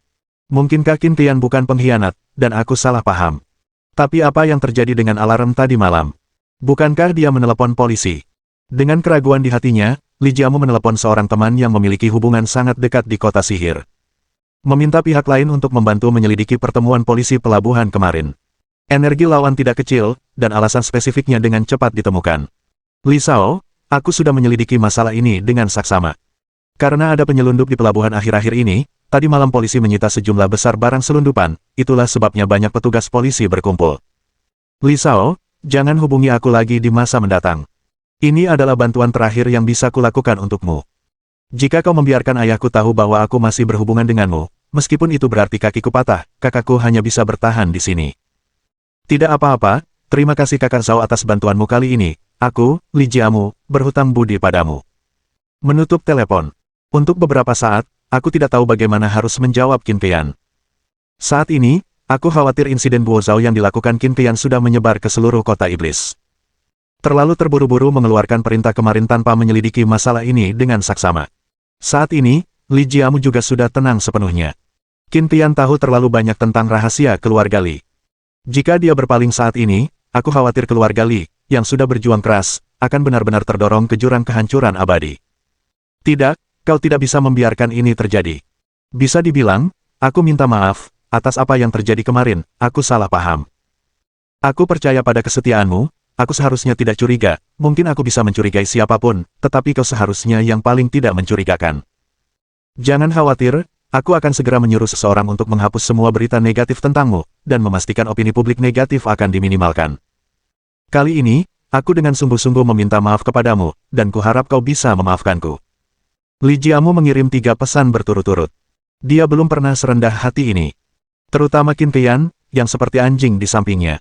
Mungkinkah Qin Tian bukan pengkhianat, dan aku salah paham? Tapi apa yang terjadi dengan alarm tadi malam? Bukankah dia menelepon polisi? Dengan keraguan di hatinya, Li Jiamu menelepon seorang teman yang memiliki hubungan sangat dekat di kota sihir. Meminta pihak lain untuk membantu menyelidiki pertemuan polisi pelabuhan kemarin. Energi lawan tidak kecil, dan alasan spesifiknya dengan cepat ditemukan. Li Shao, aku sudah menyelidiki masalah ini dengan saksama. Karena ada penyelundup di pelabuhan akhir-akhir ini, tadi malam polisi menyita sejumlah besar barang selundupan, itulah sebabnya banyak petugas polisi berkumpul. Li Shao, jangan hubungi aku lagi di masa mendatang. Ini adalah bantuan terakhir yang bisa kulakukan untukmu. Jika kau membiarkan ayahku tahu bahwa aku masih berhubungan denganmu, meskipun itu berarti kakiku patah, kakakku hanya bisa bertahan di sini. Tidak apa-apa, terima kasih kakak Zhao atas bantuanmu kali ini. Aku, Li Jiamu, berhutang budi padamu. Menutup telepon. Untuk beberapa saat, aku tidak tahu bagaimana harus menjawab Qin Tian. Saat ini, aku khawatir insiden Guo Zhao yang dilakukan Qin Tian sudah menyebar ke seluruh kota iblis. Terlalu terburu-buru mengeluarkan perintah kemarin tanpa menyelidiki masalah ini dengan saksama. Saat ini, Li Jiamu juga sudah tenang sepenuhnya. Qin Tian tahu terlalu banyak tentang rahasia keluarga Li. Jika dia berpaling saat ini, aku khawatir keluarga Li, yang sudah berjuang keras, akan benar-benar terdorong ke jurang kehancuran abadi. Tidak, kau tidak bisa membiarkan ini terjadi. Bisa dibilang, aku minta maaf, atas apa yang terjadi kemarin, aku salah paham. Aku percaya pada kesetiaanmu, aku seharusnya tidak curiga, mungkin aku bisa mencurigai siapapun, tetapi kau seharusnya yang paling tidak mencurigakan. Jangan khawatir, aku akan segera menyuruh seseorang untuk menghapus semua berita negatif tentangmu, dan memastikan opini publik negatif akan diminimalkan. Kali ini, aku dengan sungguh-sungguh meminta maaf kepadamu, dan kuharap kau bisa memaafkanku. Li Jiamu mengirim 3 pesan berturut-turut. Dia belum pernah serendah hati ini. Terutama Qin Tian, yang seperti anjing di sampingnya.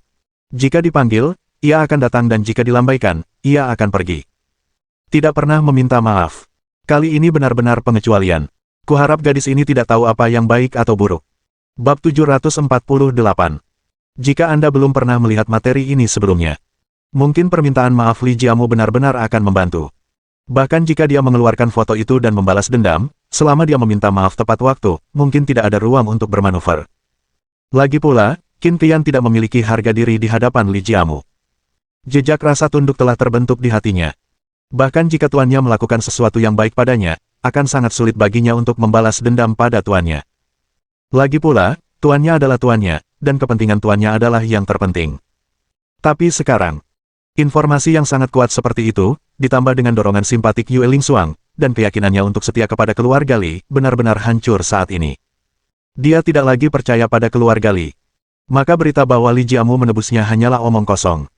Jika dipanggil, ia akan datang dan jika dilambaikan, ia akan pergi. Tidak pernah meminta maaf. Kali ini benar-benar pengecualian. Kuharap gadis ini tidak tahu apa yang baik atau buruk. Bab 748. Jika Anda belum pernah melihat materi ini sebelumnya, mungkin permintaan maaf Li Jiamu benar-benar akan membantu. Bahkan jika dia mengeluarkan foto itu dan membalas dendam, selama dia meminta maaf tepat waktu, mungkin tidak ada ruang untuk bermanuver. Lagi pula, Qin Tian tidak memiliki harga diri di hadapan Li Jiamu. Jejak rasa tunduk telah terbentuk di hatinya. Bahkan jika tuannya melakukan sesuatu yang baik padanya, akan sangat sulit baginya untuk membalas dendam pada tuannya. Lagi pula, tuannya adalah tuannya, dan kepentingan tuannya adalah yang terpenting. Tapi sekarang, informasi yang sangat kuat seperti itu, ditambah dengan dorongan simpatik Yue Lingxuang, dan keyakinannya untuk setia kepada keluarga Li, benar-benar hancur saat ini. Dia tidak lagi percaya pada keluarga Li. Maka berita bahwa Li Jiamu menebusnya hanyalah omong kosong.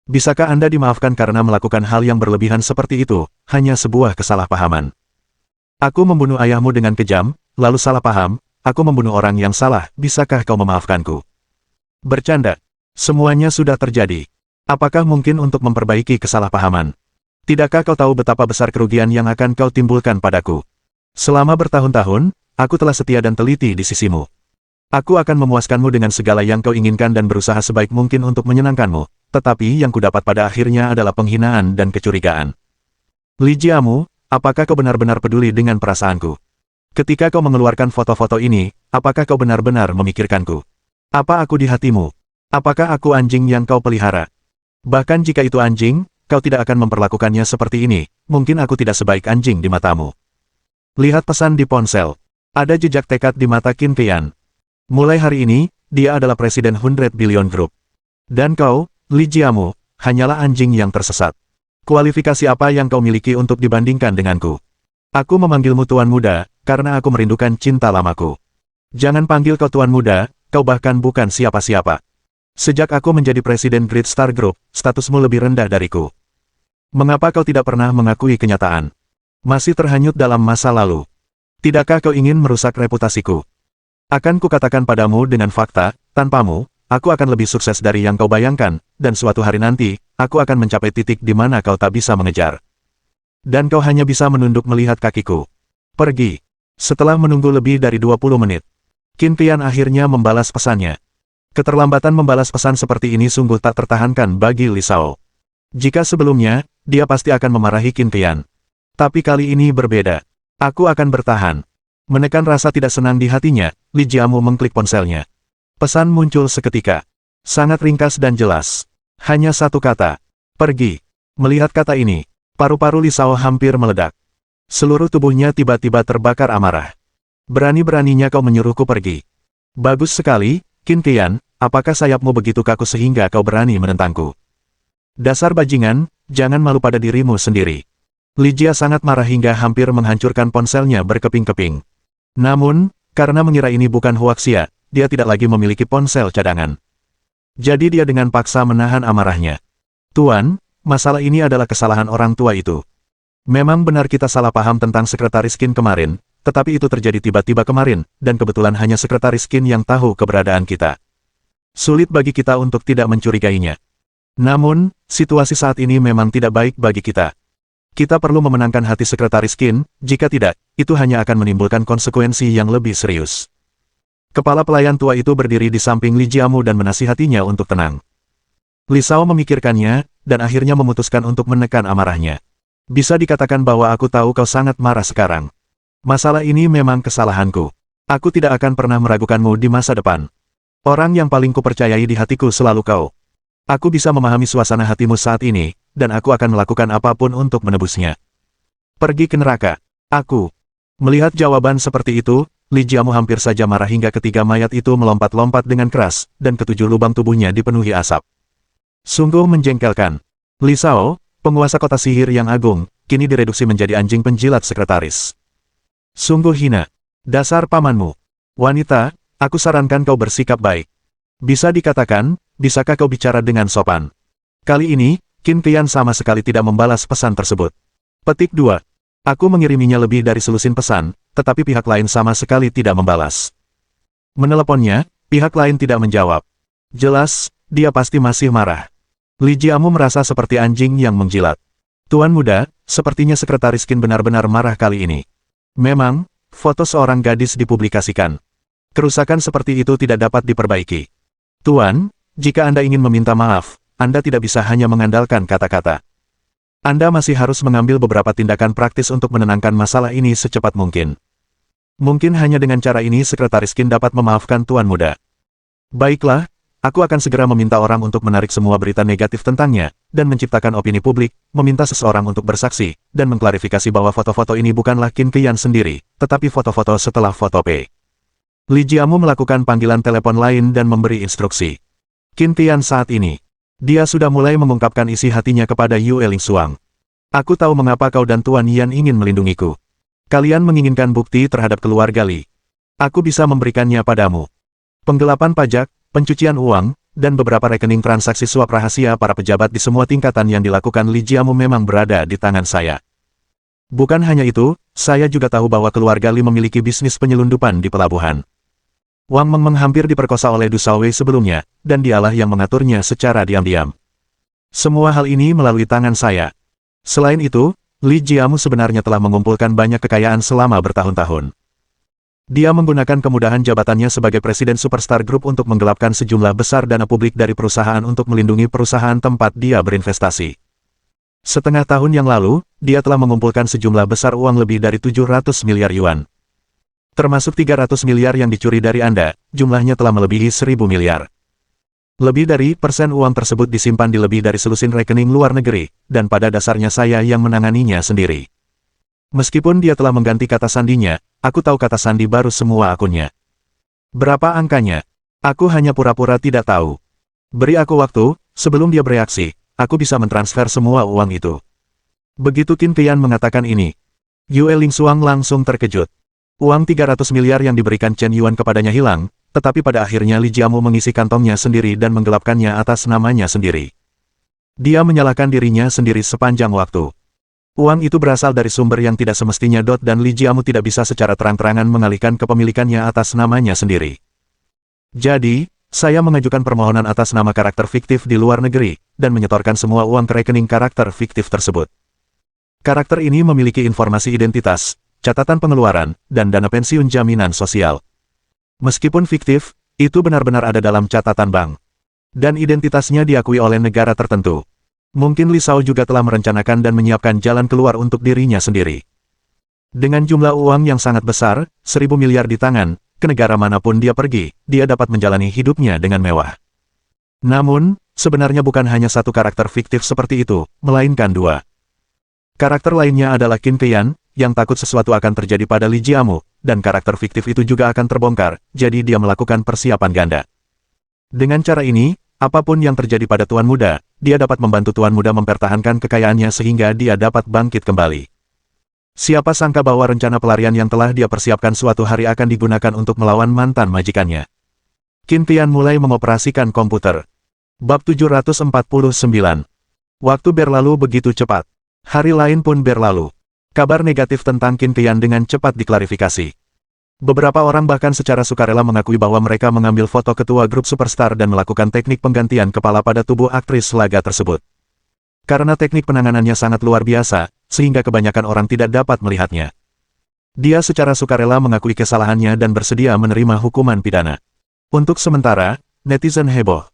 Bisakah Anda dimaafkan karena melakukan hal yang berlebihan seperti itu, hanya sebuah kesalahpahaman? Aku membunuh ayahmu dengan kejam, lalu salah paham, aku membunuh orang yang salah, bisakah kau memaafkanku? Bercanda. Semuanya sudah terjadi. Apakah mungkin untuk memperbaiki kesalahpahaman? Tidakkah kau tahu betapa besar kerugian yang akan kau timbulkan padaku? Selama bertahun-tahun, aku telah setia dan teliti di sisimu. Aku akan memuaskanmu dengan segala yang kau inginkan dan berusaha sebaik mungkin untuk menyenangkanmu, tetapi yang kudapat pada akhirnya adalah penghinaan dan kecurigaan. Li Jiamu, apakah kau benar-benar peduli dengan perasaanku? Ketika kau mengeluarkan foto-foto ini, apakah kau benar-benar memikirkanku? Apa aku di hatimu? Apakah aku anjing yang kau pelihara? Bahkan jika itu anjing, kau tidak akan memperlakukannya seperti ini, mungkin aku tidak sebaik anjing di matamu. Lihat pesan di ponsel. Ada jejak tekad di mata Qin Tian. Mulai hari ini, dia adalah Presiden 100 Billion Group. Dan kau, Li Jiamu, hanyalah anjing yang tersesat. Kualifikasi apa yang kau miliki untuk dibandingkan denganku? Aku memanggilmu Tuan Muda, karena aku merindukan cinta lamaku. Jangan panggil kau Tuan Muda, kau bahkan bukan siapa-siapa. Sejak aku menjadi presiden Great Star Group, statusmu lebih rendah dariku. Mengapa kau tidak pernah mengakui kenyataan? Masih terhanyut dalam masa lalu. Tidakkah kau ingin merusak reputasiku? Akan kukatakan padamu dengan fakta, tanpamu, aku akan lebih sukses dari yang kau bayangkan, dan suatu hari nanti, aku akan mencapai titik di mana kau tak bisa mengejar. Dan kau hanya bisa menunduk melihat kakiku. Pergi. Setelah menunggu lebih dari 20 menit, Qin Tian akhirnya membalas pesannya. Keterlambatan membalas pesan seperti ini sungguh tak tertahankan bagi Li Shao. Jika sebelumnya, dia pasti akan memarahi Qin Tian. Tapi kali ini berbeda. Aku akan bertahan. Menekan rasa tidak senang di hatinya, Li Jiamu mengklik ponselnya. Pesan muncul seketika. Sangat ringkas dan jelas. Hanya satu kata. Pergi. Melihat kata ini, paru-paru Li Shao hampir meledak. Seluruh tubuhnya tiba-tiba terbakar amarah. Berani-beraninya kau menyuruhku pergi. Bagus sekali, Qin Tian, apakah sayapmu begitu kaku sehingga kau berani menentangku? Dasar bajingan, jangan malu pada dirimu sendiri. Li Jia sangat marah hingga hampir menghancurkan ponselnya berkeping-keping. Namun, karena mengira ini bukan hoaksia, dia tidak lagi memiliki ponsel cadangan. Jadi dia dengan paksa menahan amarahnya. Tuan, masalah ini adalah kesalahan orang tua itu. Memang benar kita salah paham tentang Sekretaris Qin kemarin, tetapi itu terjadi tiba-tiba kemarin, dan kebetulan hanya Sekretaris Qin yang tahu keberadaan kita. Sulit bagi kita untuk tidak mencurigainya. Namun, situasi saat ini memang tidak baik bagi kita. Kita perlu memenangkan hati Sekretaris Qin, jika tidak, itu hanya akan menimbulkan konsekuensi yang lebih serius. Kepala pelayan tua itu berdiri di samping Li Jiamu dan menasihatinya untuk tenang. Li Shao memikirkannya, dan akhirnya memutuskan untuk menekan amarahnya. Bisa dikatakan bahwa aku tahu kau sangat marah sekarang. Masalah ini memang kesalahanku. Aku tidak akan pernah meragukanmu di masa depan. Orang yang paling kupercayai di hatiku selalu kau. Aku bisa memahami suasana hatimu saat ini, dan aku akan melakukan apapun untuk menebusnya. Pergi ke neraka. Aku. Melihat jawaban seperti itu, Li Jiamu hampir saja marah hingga ketiga mayat itu melompat-lompat dengan keras, dan ketujuh lubang tubuhnya dipenuhi asap. Sungguh menjengkelkan. Li Shao, penguasa kota sihir yang agung, kini direduksi menjadi anjing penjilat sekretaris. Sungguh hina. Dasar pamanmu. Wanita, aku sarankan kau bersikap baik. Bisa dikatakan, bisakah kau bicara dengan sopan? Kali ini, Qin Tian sama sekali tidak membalas pesan tersebut. Petik 2. Aku mengiriminya lebih dari selusin pesan, tetapi pihak lain sama sekali tidak membalas. Meneleponnya, pihak lain tidak menjawab. Jelas, dia pasti masih marah. Li Jiamu merasa seperti anjing yang menjilat. Tuan muda, sepertinya Sekretaris Qin benar-benar marah kali ini. Memang, foto seorang gadis dipublikasikan. Kerusakan seperti itu tidak dapat diperbaiki. Tuan, jika Anda ingin meminta maaf, Anda tidak bisa hanya mengandalkan kata-kata. Anda masih harus mengambil beberapa tindakan praktis untuk menenangkan masalah ini secepat mungkin. Mungkin hanya dengan cara ini Sekretaris Qin dapat memaafkan Tuan muda. Baiklah, aku akan segera meminta orang untuk menarik semua berita negatif tentangnya, dan menciptakan opini publik, meminta seseorang untuk bersaksi, dan mengklarifikasi bahwa foto-foto ini bukanlah Qin Tian sendiri, tetapi foto-foto setelah foto P. Li Jiamu melakukan panggilan telepon lain dan memberi instruksi. Qin Tian saat ini. Dia sudah mulai mengungkapkan isi hatinya kepada Yue Lingxuang. Aku tahu mengapa kau dan Tuan Yan ingin melindungiku. Kalian menginginkan bukti terhadap keluarga Li. Aku bisa memberikannya padamu. Penggelapan pajak, pencucian uang, dan beberapa rekening transaksi suap rahasia para pejabat di semua tingkatan yang dilakukan Li Jiamu memang berada di tangan saya. Bukan hanya itu, saya juga tahu bahwa keluarga Li memiliki bisnis penyelundupan di pelabuhan. Wang Mengmeng hampir diperkosa oleh Du Shaowei sebelumnya, dan dialah yang mengaturnya secara diam-diam. Semua hal ini melalui tangan saya. Selain itu, Li Jiamu sebenarnya telah mengumpulkan banyak kekayaan selama bertahun-tahun. Dia menggunakan kemudahan jabatannya sebagai Presiden Superstar Group untuk menggelapkan sejumlah besar dana publik dari perusahaan untuk melindungi perusahaan tempat dia berinvestasi. Setengah tahun yang lalu, dia telah mengumpulkan sejumlah besar uang lebih dari 700 miliar yuan. Termasuk 300 miliar yang dicuri dari Anda, jumlahnya telah melebihi 1.000 miliar. Lebih dari persen uang tersebut disimpan di lebih dari selusin rekening luar negeri, dan pada dasarnya saya yang menanganinya sendiri. Meskipun dia telah mengganti kata sandinya, aku tahu kata sandi baru semua akunnya. Berapa angkanya? Aku hanya pura-pura tidak tahu. Beri aku waktu, sebelum dia bereaksi, aku bisa mentransfer semua uang itu. Begitu Qin Tian mengatakan ini, Yue Lingxuang langsung terkejut. Uang 300 miliar yang diberikan Chen Yuan kepadanya hilang, tetapi pada akhirnya Li Jiamu mengisi kantongnya sendiri dan menggelapkannya atas namanya sendiri. Dia menyalahkan dirinya sendiri sepanjang waktu. Uang itu berasal dari sumber yang tidak semestinya dan Li Jiamu tidak bisa secara terang-terangan mengalihkan kepemilikannya atas namanya sendiri. Jadi, saya mengajukan permohonan atas nama karakter fiktif di luar negeri, dan menyetorkan semua uang ke rekening karakter fiktif tersebut. Karakter ini memiliki informasi identitas, catatan pengeluaran, dan dana pensiun jaminan sosial. Meskipun fiktif, itu benar-benar ada dalam catatan bank. Dan identitasnya diakui oleh negara tertentu. Mungkin Li Shao juga telah merencanakan dan menyiapkan jalan keluar untuk dirinya sendiri. Dengan jumlah uang yang sangat besar, 1.000 miliar di tangan, ke negara manapun dia pergi, dia dapat menjalani hidupnya dengan mewah. Namun, sebenarnya bukan hanya satu karakter fiktif seperti itu, melainkan dua. Karakter lainnya adalah Qin Qian, yang takut sesuatu akan terjadi pada Li Jiamu, dan karakter fiktif itu juga akan terbongkar, jadi dia melakukan persiapan ganda. Dengan cara ini, apapun yang terjadi pada Tuan Muda, dia dapat membantu Tuan Muda mempertahankan kekayaannya sehingga dia dapat bangkit kembali. Siapa sangka bahwa rencana pelarian yang telah dia persiapkan suatu hari akan digunakan untuk melawan mantan majikannya. Qin Qian mulai mengoperasikan komputer. Bab 749. Waktu berlalu begitu cepat. Hari lain pun berlalu. Kabar negatif tentang Qin Qian dengan cepat diklarifikasi. Beberapa orang bahkan secara sukarela mengakui bahwa mereka mengambil foto ketua grup superstar dan melakukan teknik penggantian kepala pada tubuh aktris laga tersebut. Karena teknik penanganannya sangat luar biasa, sehingga kebanyakan orang tidak dapat melihatnya. Dia secara sukarela mengakui kesalahannya dan bersedia menerima hukuman pidana. Untuk sementara, netizen heboh.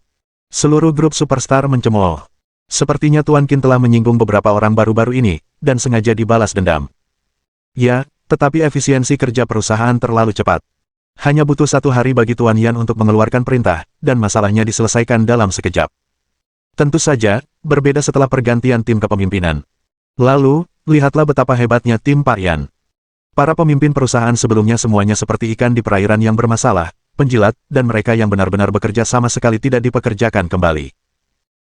Seluruh grup superstar mencemooh. Sepertinya Tuan Qin telah menyinggung beberapa orang baru-baru ini, dan sengaja dibalas dendam. Ya, tetapi efisiensi kerja perusahaan terlalu cepat. Hanya butuh 1 hari bagi Tuan Yan untuk mengeluarkan perintah, dan masalahnya diselesaikan dalam sekejap. Tentu saja, berbeda setelah pergantian tim kepemimpinan. Lalu, lihatlah betapa hebatnya tim Pak Yan. Para pemimpin perusahaan sebelumnya semuanya seperti ikan di perairan yang bermasalah, penjilat, dan mereka yang benar-benar bekerja sama sekali tidak dipekerjakan kembali.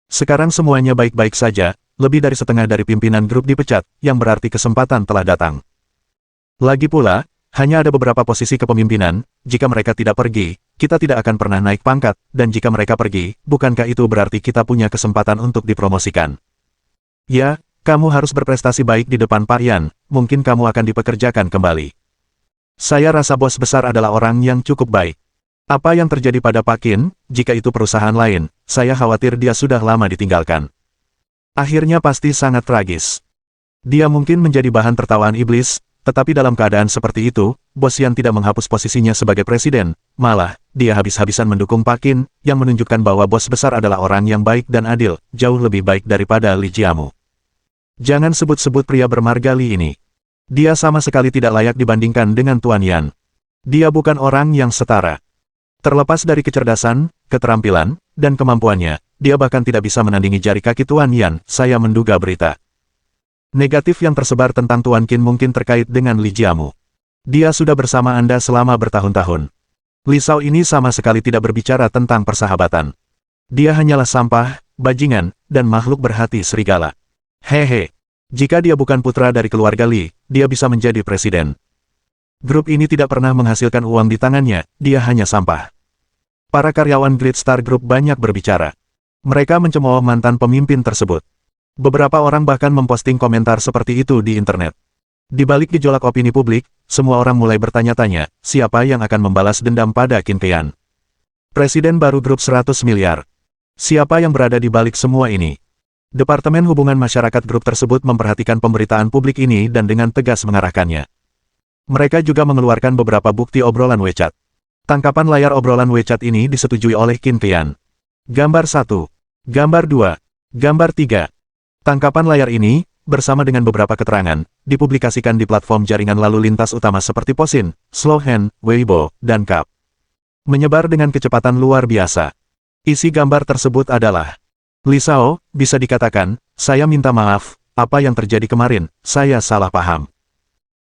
Sekarang semuanya baik-baik saja, lebih dari setengah dari pimpinan grup dipecat, yang berarti kesempatan telah datang. Lagi pula, hanya ada beberapa posisi kepemimpinan, jika mereka tidak pergi, kita tidak akan pernah naik pangkat, dan jika mereka pergi, bukankah itu berarti kita punya kesempatan untuk dipromosikan? Ya, kamu harus berprestasi baik di depan Pak Yan, mungkin kamu akan dipekerjakan kembali. Saya rasa bos besar adalah orang yang cukup baik. Apa yang terjadi pada Pak Qin, jika itu perusahaan lain, saya khawatir dia sudah lama ditinggalkan. Akhirnya pasti sangat tragis. Dia mungkin menjadi bahan tertawaan iblis, tetapi dalam keadaan seperti itu, bos Yan tidak menghapus posisinya sebagai presiden, malah, dia habis-habisan mendukung Pak Qin, yang menunjukkan bahwa bos besar adalah orang yang baik dan adil, jauh lebih baik daripada Li Jiamu. Jangan sebut-sebut pria bermarga Li ini. Dia sama sekali tidak layak dibandingkan dengan Tuan Yan. Dia bukan orang yang setara. Terlepas dari kecerdasan, keterampilan, dan kemampuannya, dia bahkan tidak bisa menandingi jari kaki Tuan Yan, saya menduga berita negatif yang tersebar tentang Tuan Qin mungkin terkait dengan Li Jiamu. Dia sudah bersama Anda selama bertahun-tahun. Li Shao ini sama sekali tidak berbicara tentang persahabatan. Dia hanyalah sampah, bajingan, dan makhluk berhati serigala. Hehe. Jika dia bukan putra dari keluarga Li, dia bisa menjadi presiden. Grup ini tidak pernah menghasilkan uang di tangannya, dia hanya sampah. Para karyawan Great Star Group banyak berbicara. Mereka mencemooh mantan pemimpin tersebut. Beberapa orang bahkan memposting komentar seperti itu di internet. Di balik gejolak opini publik, semua orang mulai bertanya-tanya, siapa yang akan membalas dendam pada Qin Qian? Presiden baru grup 100 miliar. Siapa yang berada di balik semua ini? Departemen Hubungan Masyarakat grup tersebut memperhatikan pemberitaan publik ini dan dengan tegas mengarahkannya. Mereka juga mengeluarkan beberapa bukti obrolan WeChat. Tangkapan layar obrolan WeChat ini disetujui oleh Qin Qian. Gambar 1. Gambar 2. Gambar 3. Tangkapan layar ini, bersama dengan beberapa keterangan, dipublikasikan di platform jaringan lalu lintas utama seperti Posin, Slowhand, Weibo, dan Kap. Menyebar dengan kecepatan luar biasa. Isi gambar tersebut adalah, Li Shao, bisa dikatakan, saya minta maaf, apa yang terjadi kemarin, saya salah paham.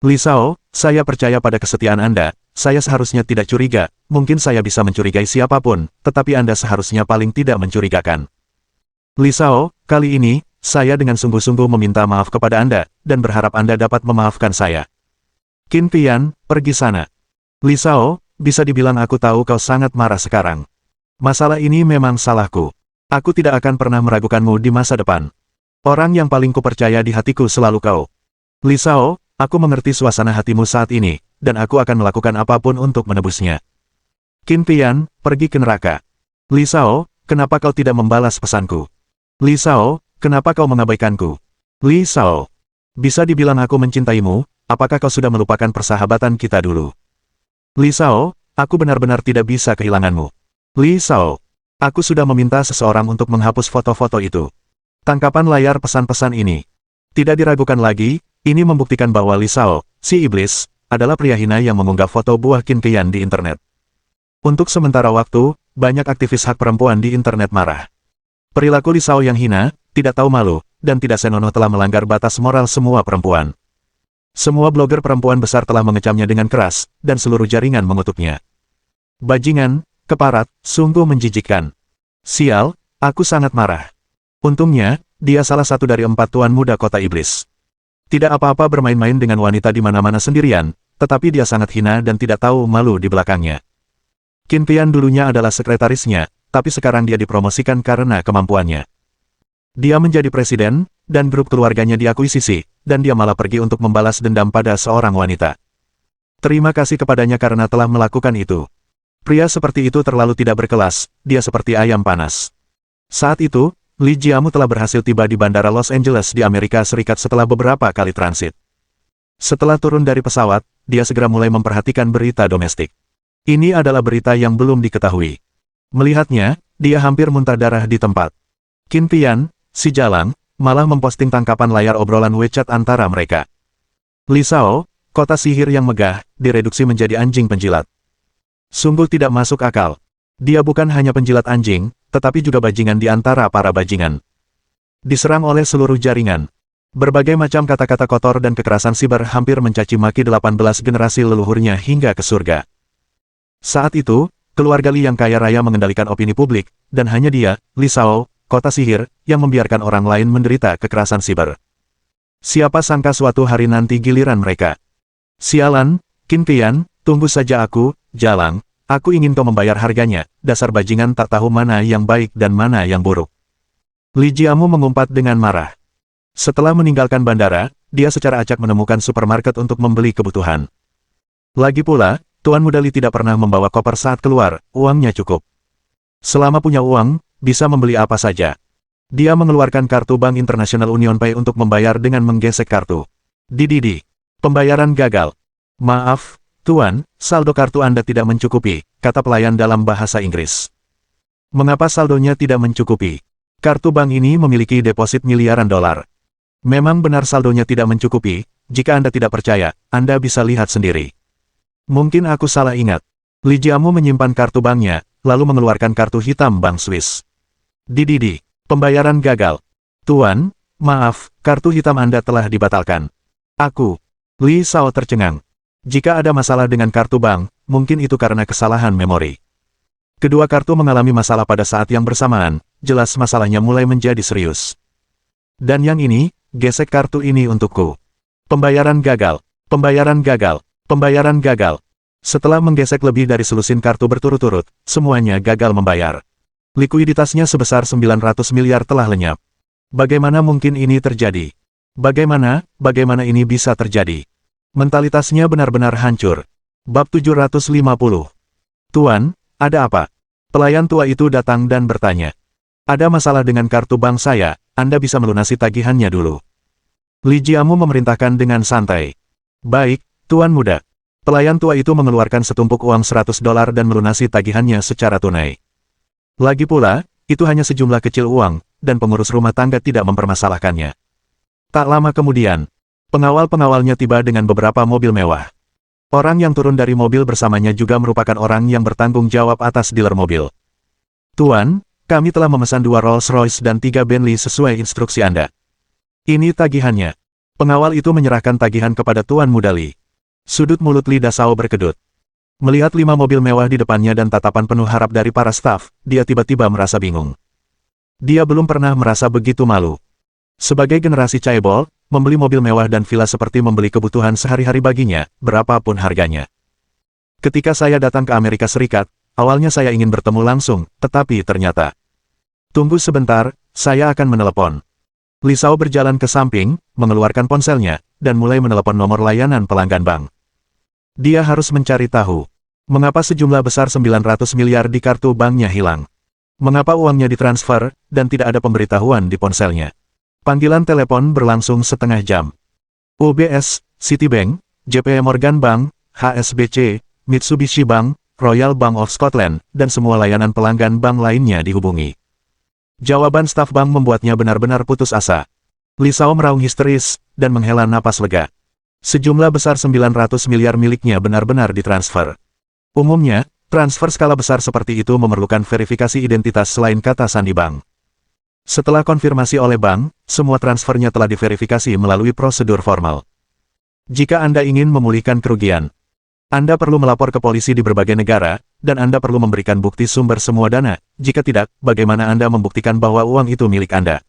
Li Shao, saya percaya pada kesetiaan Anda, saya seharusnya tidak curiga, mungkin saya bisa mencurigai siapapun, tetapi Anda seharusnya paling tidak mencurigakan. Li Shao, kali ini, saya dengan sungguh-sungguh meminta maaf kepada Anda, dan berharap Anda dapat memaafkan saya. Qin Qian, pergi sana. Li Shao, bisa dibilang aku tahu kau sangat marah sekarang. Masalah ini memang salahku. Aku tidak akan pernah meragukanmu di masa depan. Orang yang paling kupercaya di hatiku selalu kau. Li Shao, aku mengerti suasana hatimu saat ini, dan aku akan melakukan apapun untuk menebusnya. Qin Tian, pergi ke neraka. Li Shao, kenapa kau tidak membalas pesanku? Li Shao, kenapa kau mengabaikanku? Li Shao, bisa dibilang aku mencintaimu, apakah kau sudah melupakan persahabatan kita dulu? Li Shao, aku benar-benar tidak bisa kehilanganmu. Li Shao, aku sudah meminta seseorang untuk menghapus foto-foto itu. Tangkapan layar pesan-pesan ini. Tidak diragukan lagi, ini membuktikan bahwa Li Shao, si iblis, adalah pria hina yang mengunggah foto buah Qin Tian di internet. Untuk sementara waktu, banyak aktivis hak perempuan di internet marah. Perilaku Li Shao yang hina, tidak tahu malu, dan tidak senonoh telah melanggar batas moral semua perempuan. Semua blogger perempuan besar telah mengecamnya dengan keras, dan seluruh jaringan mengutuknya. Bajingan, keparat, sungguh menjijikkan. Sial, aku sangat marah. Untungnya, dia salah satu dari 4 tuan muda kota iblis. Tidak apa-apa bermain-main dengan wanita di mana-mana sendirian, tetapi dia sangat hina dan tidak tahu malu di belakangnya. Qin Tian dulunya adalah sekretarisnya, tapi sekarang dia dipromosikan karena kemampuannya. Dia menjadi presiden, dan grup keluarganya diakuisisi, dan dia malah pergi untuk membalas dendam pada seorang wanita. Terima kasih kepadanya karena telah melakukan itu. Pria seperti itu terlalu tidak berkelas, dia seperti ayam panas. Saat itu, Li Jiamu telah berhasil tiba di Bandara Los Angeles di Amerika Serikat setelah beberapa kali transit. Setelah turun dari pesawat, dia segera mulai memperhatikan berita domestik. Ini adalah berita yang belum diketahui. Melihatnya, dia hampir muntah darah di tempat. Qin Tian, si jalang, malah memposting tangkapan layar obrolan WeChat antara mereka. Li Shao, kota sihir yang megah, direduksi menjadi anjing penjilat. Sungguh tidak masuk akal. Dia bukan hanya penjilat anjing, tetapi juga bajingan di antara para bajingan. Diserang oleh seluruh jaringan. Berbagai macam kata-kata kotor dan kekerasan siber hampir mencaci maki 18 generasi leluhurnya hingga ke surga. Saat itu, keluarga Li yang kaya raya mengendalikan opini publik, dan hanya dia, Li Shao, kota sihir, yang membiarkan orang lain menderita kekerasan siber. Siapa sangka suatu hari nanti giliran mereka. Sialan, Qin Tian, tunggu saja aku, jalang, aku ingin kau membayar harganya, dasar bajingan tak tahu mana yang baik dan mana yang buruk. Li Jiamu mengumpat dengan marah. Setelah meninggalkan bandara, dia secara acak menemukan supermarket untuk membeli kebutuhan. Lagi pula, Tuan Muda Li tidak pernah membawa koper saat keluar, uangnya cukup. Selama punya uang, bisa membeli apa saja. Dia mengeluarkan kartu Bank International Union Pay untuk membayar dengan menggesek kartu. Dididi. Pembayaran gagal. Maaf, Tuan, saldo kartu Anda tidak mencukupi, kata pelayan dalam bahasa Inggris. Mengapa saldonya tidak mencukupi? Kartu bank ini memiliki deposit miliaran dolar. Memang benar saldonya tidak mencukupi, jika Anda tidak percaya, Anda bisa lihat sendiri. Mungkin aku salah ingat. Li Jiamu menyimpan kartu banknya, lalu mengeluarkan kartu hitam Bank Swiss. Dididi, pembayaran gagal. Tuan, maaf, kartu hitam Anda telah dibatalkan. Aku. Li Shao tercengang. Jika ada masalah dengan kartu bank, mungkin itu karena kesalahan memori. Kedua kartu mengalami masalah pada saat yang bersamaan, jelas masalahnya mulai menjadi serius. Dan yang ini, gesek kartu ini untukku. Pembayaran gagal, pembayaran gagal, pembayaran gagal. Setelah menggesek lebih dari selusin kartu berturut-turut, semuanya gagal membayar. Likuiditasnya sebesar 900 miliar telah lenyap. Bagaimana mungkin ini terjadi? Bagaimana ini bisa terjadi? Mentalitasnya benar-benar hancur. Bab 750. Tuan, ada apa? Pelayan tua itu datang dan bertanya. Ada masalah dengan kartu bank saya, Anda bisa melunasi tagihannya dulu. Li Jiamu memerintahkan dengan santai. Baik, Tuan Muda. Pelayan tua itu mengeluarkan setumpuk uang $100 dan melunasi tagihannya secara tunai. Lagi pula, itu hanya sejumlah kecil uang, dan pengurus rumah tangga tidak mempermasalahkannya. Tak lama kemudian, pengawal-pengawalnya tiba dengan beberapa mobil mewah. Orang yang turun dari mobil bersamanya juga merupakan orang yang bertanggung jawab atas dealer mobil. Tuan, kami telah memesan 2 Rolls-Royce dan 3 Bentley sesuai instruksi Anda. Ini tagihannya. Pengawal itu menyerahkan tagihan kepada Tuan Muda Li. Sudut mulut Li Dashao berkedut. Melihat 5 mobil mewah di depannya dan tatapan penuh harap dari para staf, dia tiba-tiba merasa bingung. Dia belum pernah merasa begitu malu. Sebagai generasi Chaebol, membeli mobil mewah dan villa seperti membeli kebutuhan sehari-hari baginya, berapapun harganya. Ketika saya datang ke Amerika Serikat, awalnya saya ingin bertemu langsung, tetapi ternyata. Tunggu sebentar, saya akan menelepon. Li Shao berjalan ke samping, mengeluarkan ponselnya, dan mulai menelepon nomor layanan pelanggan bank. Dia harus mencari tahu, mengapa sejumlah besar 900 miliar di kartu banknya hilang. Mengapa uangnya ditransfer, dan tidak ada pemberitahuan di ponselnya. Panggilan telepon berlangsung setengah jam. UBS, Citibank, JP Morgan Bank, HSBC, Mitsubishi Bank, Royal Bank of Scotland, dan semua layanan pelanggan bank lainnya dihubungi. Jawaban staf bank membuatnya benar-benar putus asa. Li Shao meraung histeris, dan menghela napas lega. Sejumlah besar 900 miliar miliknya benar-benar ditransfer. Umumnya, transfer skala besar seperti itu memerlukan verifikasi identitas selain kata sandi bank. Setelah konfirmasi oleh bank, semua transfernya telah diverifikasi melalui prosedur formal. Jika Anda ingin memulihkan kerugian, Anda perlu melapor ke polisi di berbagai negara, dan Anda perlu memberikan bukti sumber semua dana. Jika tidak, bagaimana Anda membuktikan bahwa uang itu milik Anda?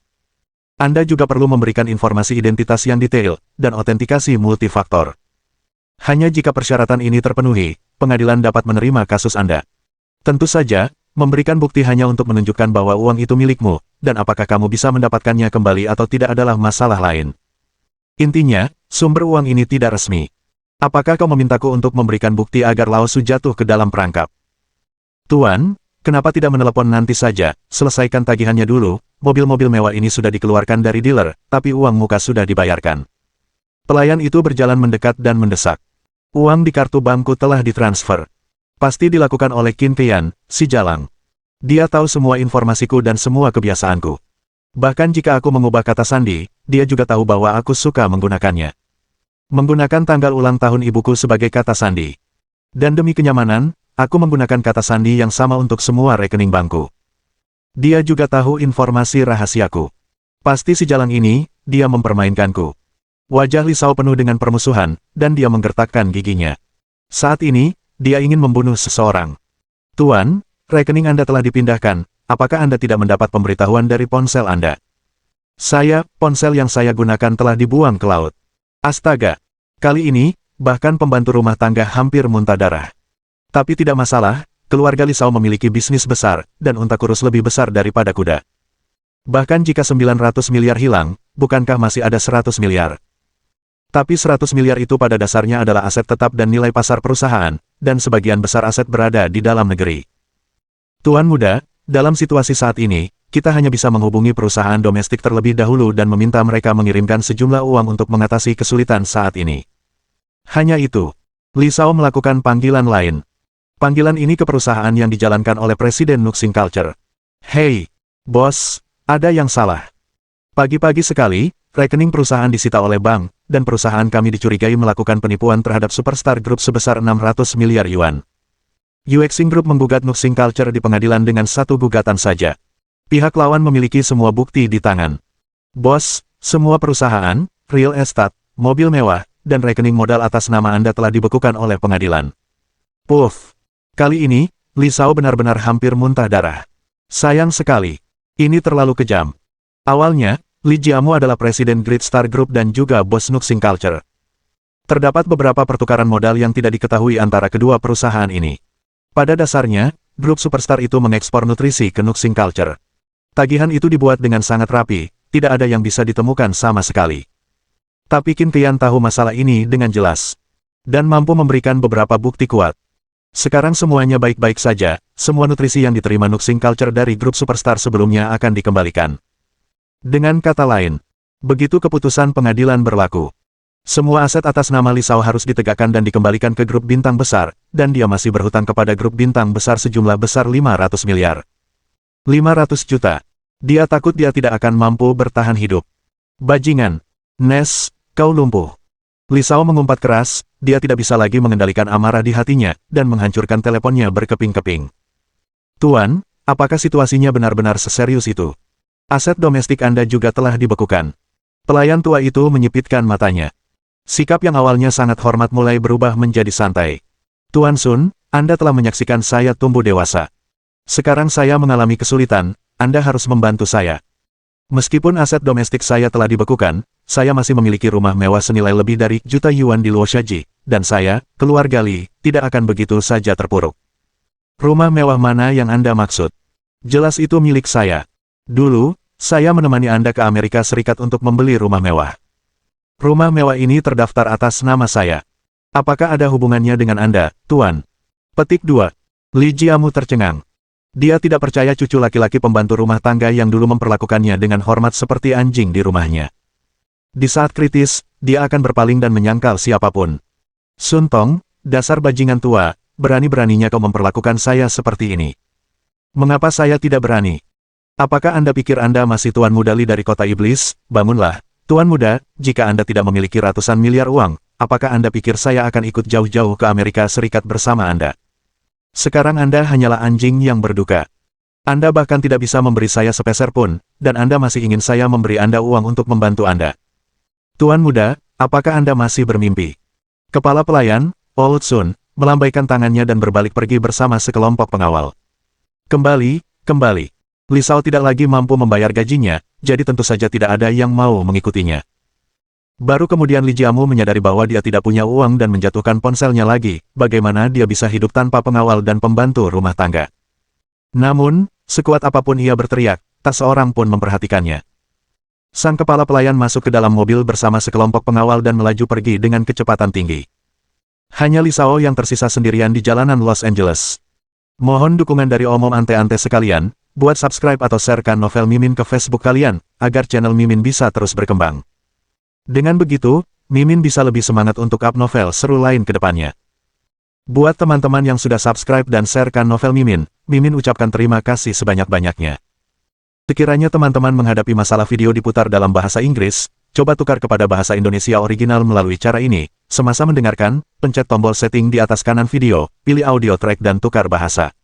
Anda juga perlu memberikan informasi identitas yang detail, dan otentikasi multifaktor. Hanya jika persyaratan ini terpenuhi, pengadilan dapat menerima kasus Anda. Tentu saja, memberikan bukti hanya untuk menunjukkan bahwa uang itu milikmu, dan apakah kamu bisa mendapatkannya kembali atau tidak adalah masalah lain. Intinya, sumber uang ini tidak resmi. Apakah kau memintaku untuk memberikan bukti agar Lao Su jatuh ke dalam perangkap? Tuan, kenapa tidak menelepon nanti saja, selesaikan tagihannya dulu, mobil-mobil mewah ini sudah dikeluarkan dari dealer, tapi uang muka sudah dibayarkan. Pelayan itu berjalan mendekat dan mendesak. Uang di kartu bankku telah ditransfer. Pasti dilakukan oleh Qin Qian, si jalang. Dia tahu semua informasiku dan semua kebiasaanku. Bahkan jika aku mengubah kata sandi, dia juga tahu bahwa aku suka menggunakannya. Menggunakan tanggal ulang tahun ibuku sebagai kata sandi. Dan demi kenyamanan, aku menggunakan kata sandi yang sama untuk semua rekening bankku. Dia juga tahu informasi rahasiaku. Pasti si jalang ini, dia mempermainkanku. Wajah Li Shao penuh dengan permusuhan, dan dia menggertakkan giginya. Saat ini, dia ingin membunuh seseorang. Tuan, rekening Anda telah dipindahkan, apakah Anda tidak mendapat pemberitahuan dari ponsel Anda? Ponsel yang saya gunakan telah dibuang ke laut. Astaga! Kali ini, bahkan pembantu rumah tangga hampir muntah darah. Tapi tidak masalah, keluarga Li Shao memiliki bisnis besar, dan unta kurus lebih besar daripada kuda. Bahkan jika 900 miliar hilang, bukankah masih ada 100 miliar? Tapi 100 miliar itu pada dasarnya adalah aset tetap dan nilai pasar perusahaan, dan sebagian besar aset berada di dalam negeri. Tuan muda, dalam situasi saat ini, kita hanya bisa menghubungi perusahaan domestik terlebih dahulu dan meminta mereka mengirimkan sejumlah uang untuk mengatasi kesulitan saat ini. Hanya itu. Li Shao melakukan panggilan lain. Panggilan ini ke perusahaan yang dijalankan oleh Presiden Nuxing Culture. Hei, bos, ada yang salah. Pagi-pagi sekali, rekening perusahaan disita oleh bank, dan perusahaan kami dicurigai melakukan penipuan terhadap Superstar Group sebesar 600 miliar yuan. Yuexing Group menggugat Nuxing Culture di pengadilan dengan satu gugatan saja. Pihak lawan memiliki semua bukti di tangan. Bos, semua perusahaan, real estate, mobil mewah, dan rekening modal atas nama Anda telah dibekukan oleh pengadilan. Puff. Kali ini, Li Shao benar-benar hampir muntah darah. Sayang sekali. Ini terlalu kejam. Awalnya, Li Jiamu adalah presiden Great Star Group dan juga bos Nuxing Culture. Terdapat beberapa pertukaran modal yang tidak diketahui antara kedua perusahaan ini. Pada dasarnya, grup Superstar itu mengekspor nutrisi ke Nuxing Culture. Tagihan itu dibuat dengan sangat rapi, tidak ada yang bisa ditemukan sama sekali. Tapi Qin Qian tahu masalah ini dengan jelas. Dan mampu memberikan beberapa bukti kuat. Sekarang semuanya baik-baik saja, semua nutrisi yang diterima Nuxing Culture dari grup Superstar sebelumnya akan dikembalikan. Dengan kata lain, begitu keputusan pengadilan berlaku. Semua aset atas nama Li Shao harus ditegakkan dan dikembalikan ke grup bintang besar, dan dia masih berhutang kepada grup bintang besar sejumlah besar 500 miliar. 500 juta. Dia takut dia tidak akan mampu bertahan hidup. Bajingan. Nes, kau lumpuh. Li Shao mengumpat keras, dia tidak bisa lagi mengendalikan amarah di hatinya, dan menghancurkan teleponnya berkeping-keping. Tuan, apakah situasinya benar-benar seserius itu? Aset domestik Anda juga telah dibekukan. Pelayan tua itu menyipitkan matanya. Sikap yang awalnya sangat hormat mulai berubah menjadi santai. Tuan Sun, Anda telah menyaksikan saya tumbuh dewasa. Sekarang saya mengalami kesulitan, Anda harus membantu saya. Meskipun aset domestik saya telah dibekukan, saya masih memiliki rumah mewah senilai lebih dari juta yuan di Luoshaji, dan saya, keluarga Li, tidak akan begitu saja terpuruk. Rumah mewah mana yang Anda maksud? Jelas itu milik saya. Dulu, saya menemani Anda ke Amerika Serikat untuk membeli rumah mewah. Rumah mewah ini terdaftar atas nama saya. Apakah ada hubungannya dengan Anda, Tuan? Petik 2. Li Jiamu tercengang. Dia tidak percaya cucu laki-laki pembantu rumah tangga yang dulu memperlakukannya dengan hormat seperti anjing di rumahnya. Di saat kritis, dia akan berpaling dan menyangkal siapapun. Sun Tong, dasar bajingan tua, berani-beraninya kau memperlakukan saya seperti ini. Mengapa saya tidak berani? Apakah Anda pikir Anda masih Tuan Muda Li dari kota iblis? Bangunlah, Tuan Muda, jika Anda tidak memiliki ratusan miliar uang, apakah Anda pikir saya akan ikut jauh-jauh ke Amerika Serikat bersama Anda? Sekarang Anda hanyalah anjing yang berduka. Anda bahkan tidak bisa memberi saya sepeser pun, dan Anda masih ingin saya memberi Anda uang untuk membantu Anda. Tuan Muda, apakah Anda masih bermimpi? Kepala pelayan, Old Sun, melambaikan tangannya dan berbalik pergi bersama sekelompok pengawal. Kembali. Li Shao tidak lagi mampu membayar gajinya, jadi tentu saja tidak ada yang mau mengikutinya. Baru kemudian Li Jiamu menyadari bahwa dia tidak punya uang dan menjatuhkan ponselnya lagi, bagaimana dia bisa hidup tanpa pengawal dan pembantu rumah tangga. Namun, sekuat apapun ia berteriak, tak seorang pun memperhatikannya. Sang kepala pelayan masuk ke dalam mobil bersama sekelompok pengawal dan melaju pergi dengan kecepatan tinggi. Hanya Li Shao yang tersisa sendirian di jalanan Los Angeles. Mohon dukungan dari omom ante-ante sekalian, buat subscribe atau sharekan novel Mimin ke Facebook kalian, agar channel Mimin bisa terus berkembang. Dengan begitu, Mimin bisa lebih semangat untuk up novel seru lain ke depannya. Buat teman-teman yang sudah subscribe dan sharekan novel Mimin, Mimin ucapkan terima kasih sebanyak-banyaknya. Sekiranya teman-teman menghadapi masalah video diputar dalam bahasa Inggris, coba tukar kepada bahasa Indonesia original melalui cara ini. Semasa mendengarkan, pencet tombol setting di atas kanan video, pilih audio track dan tukar bahasa.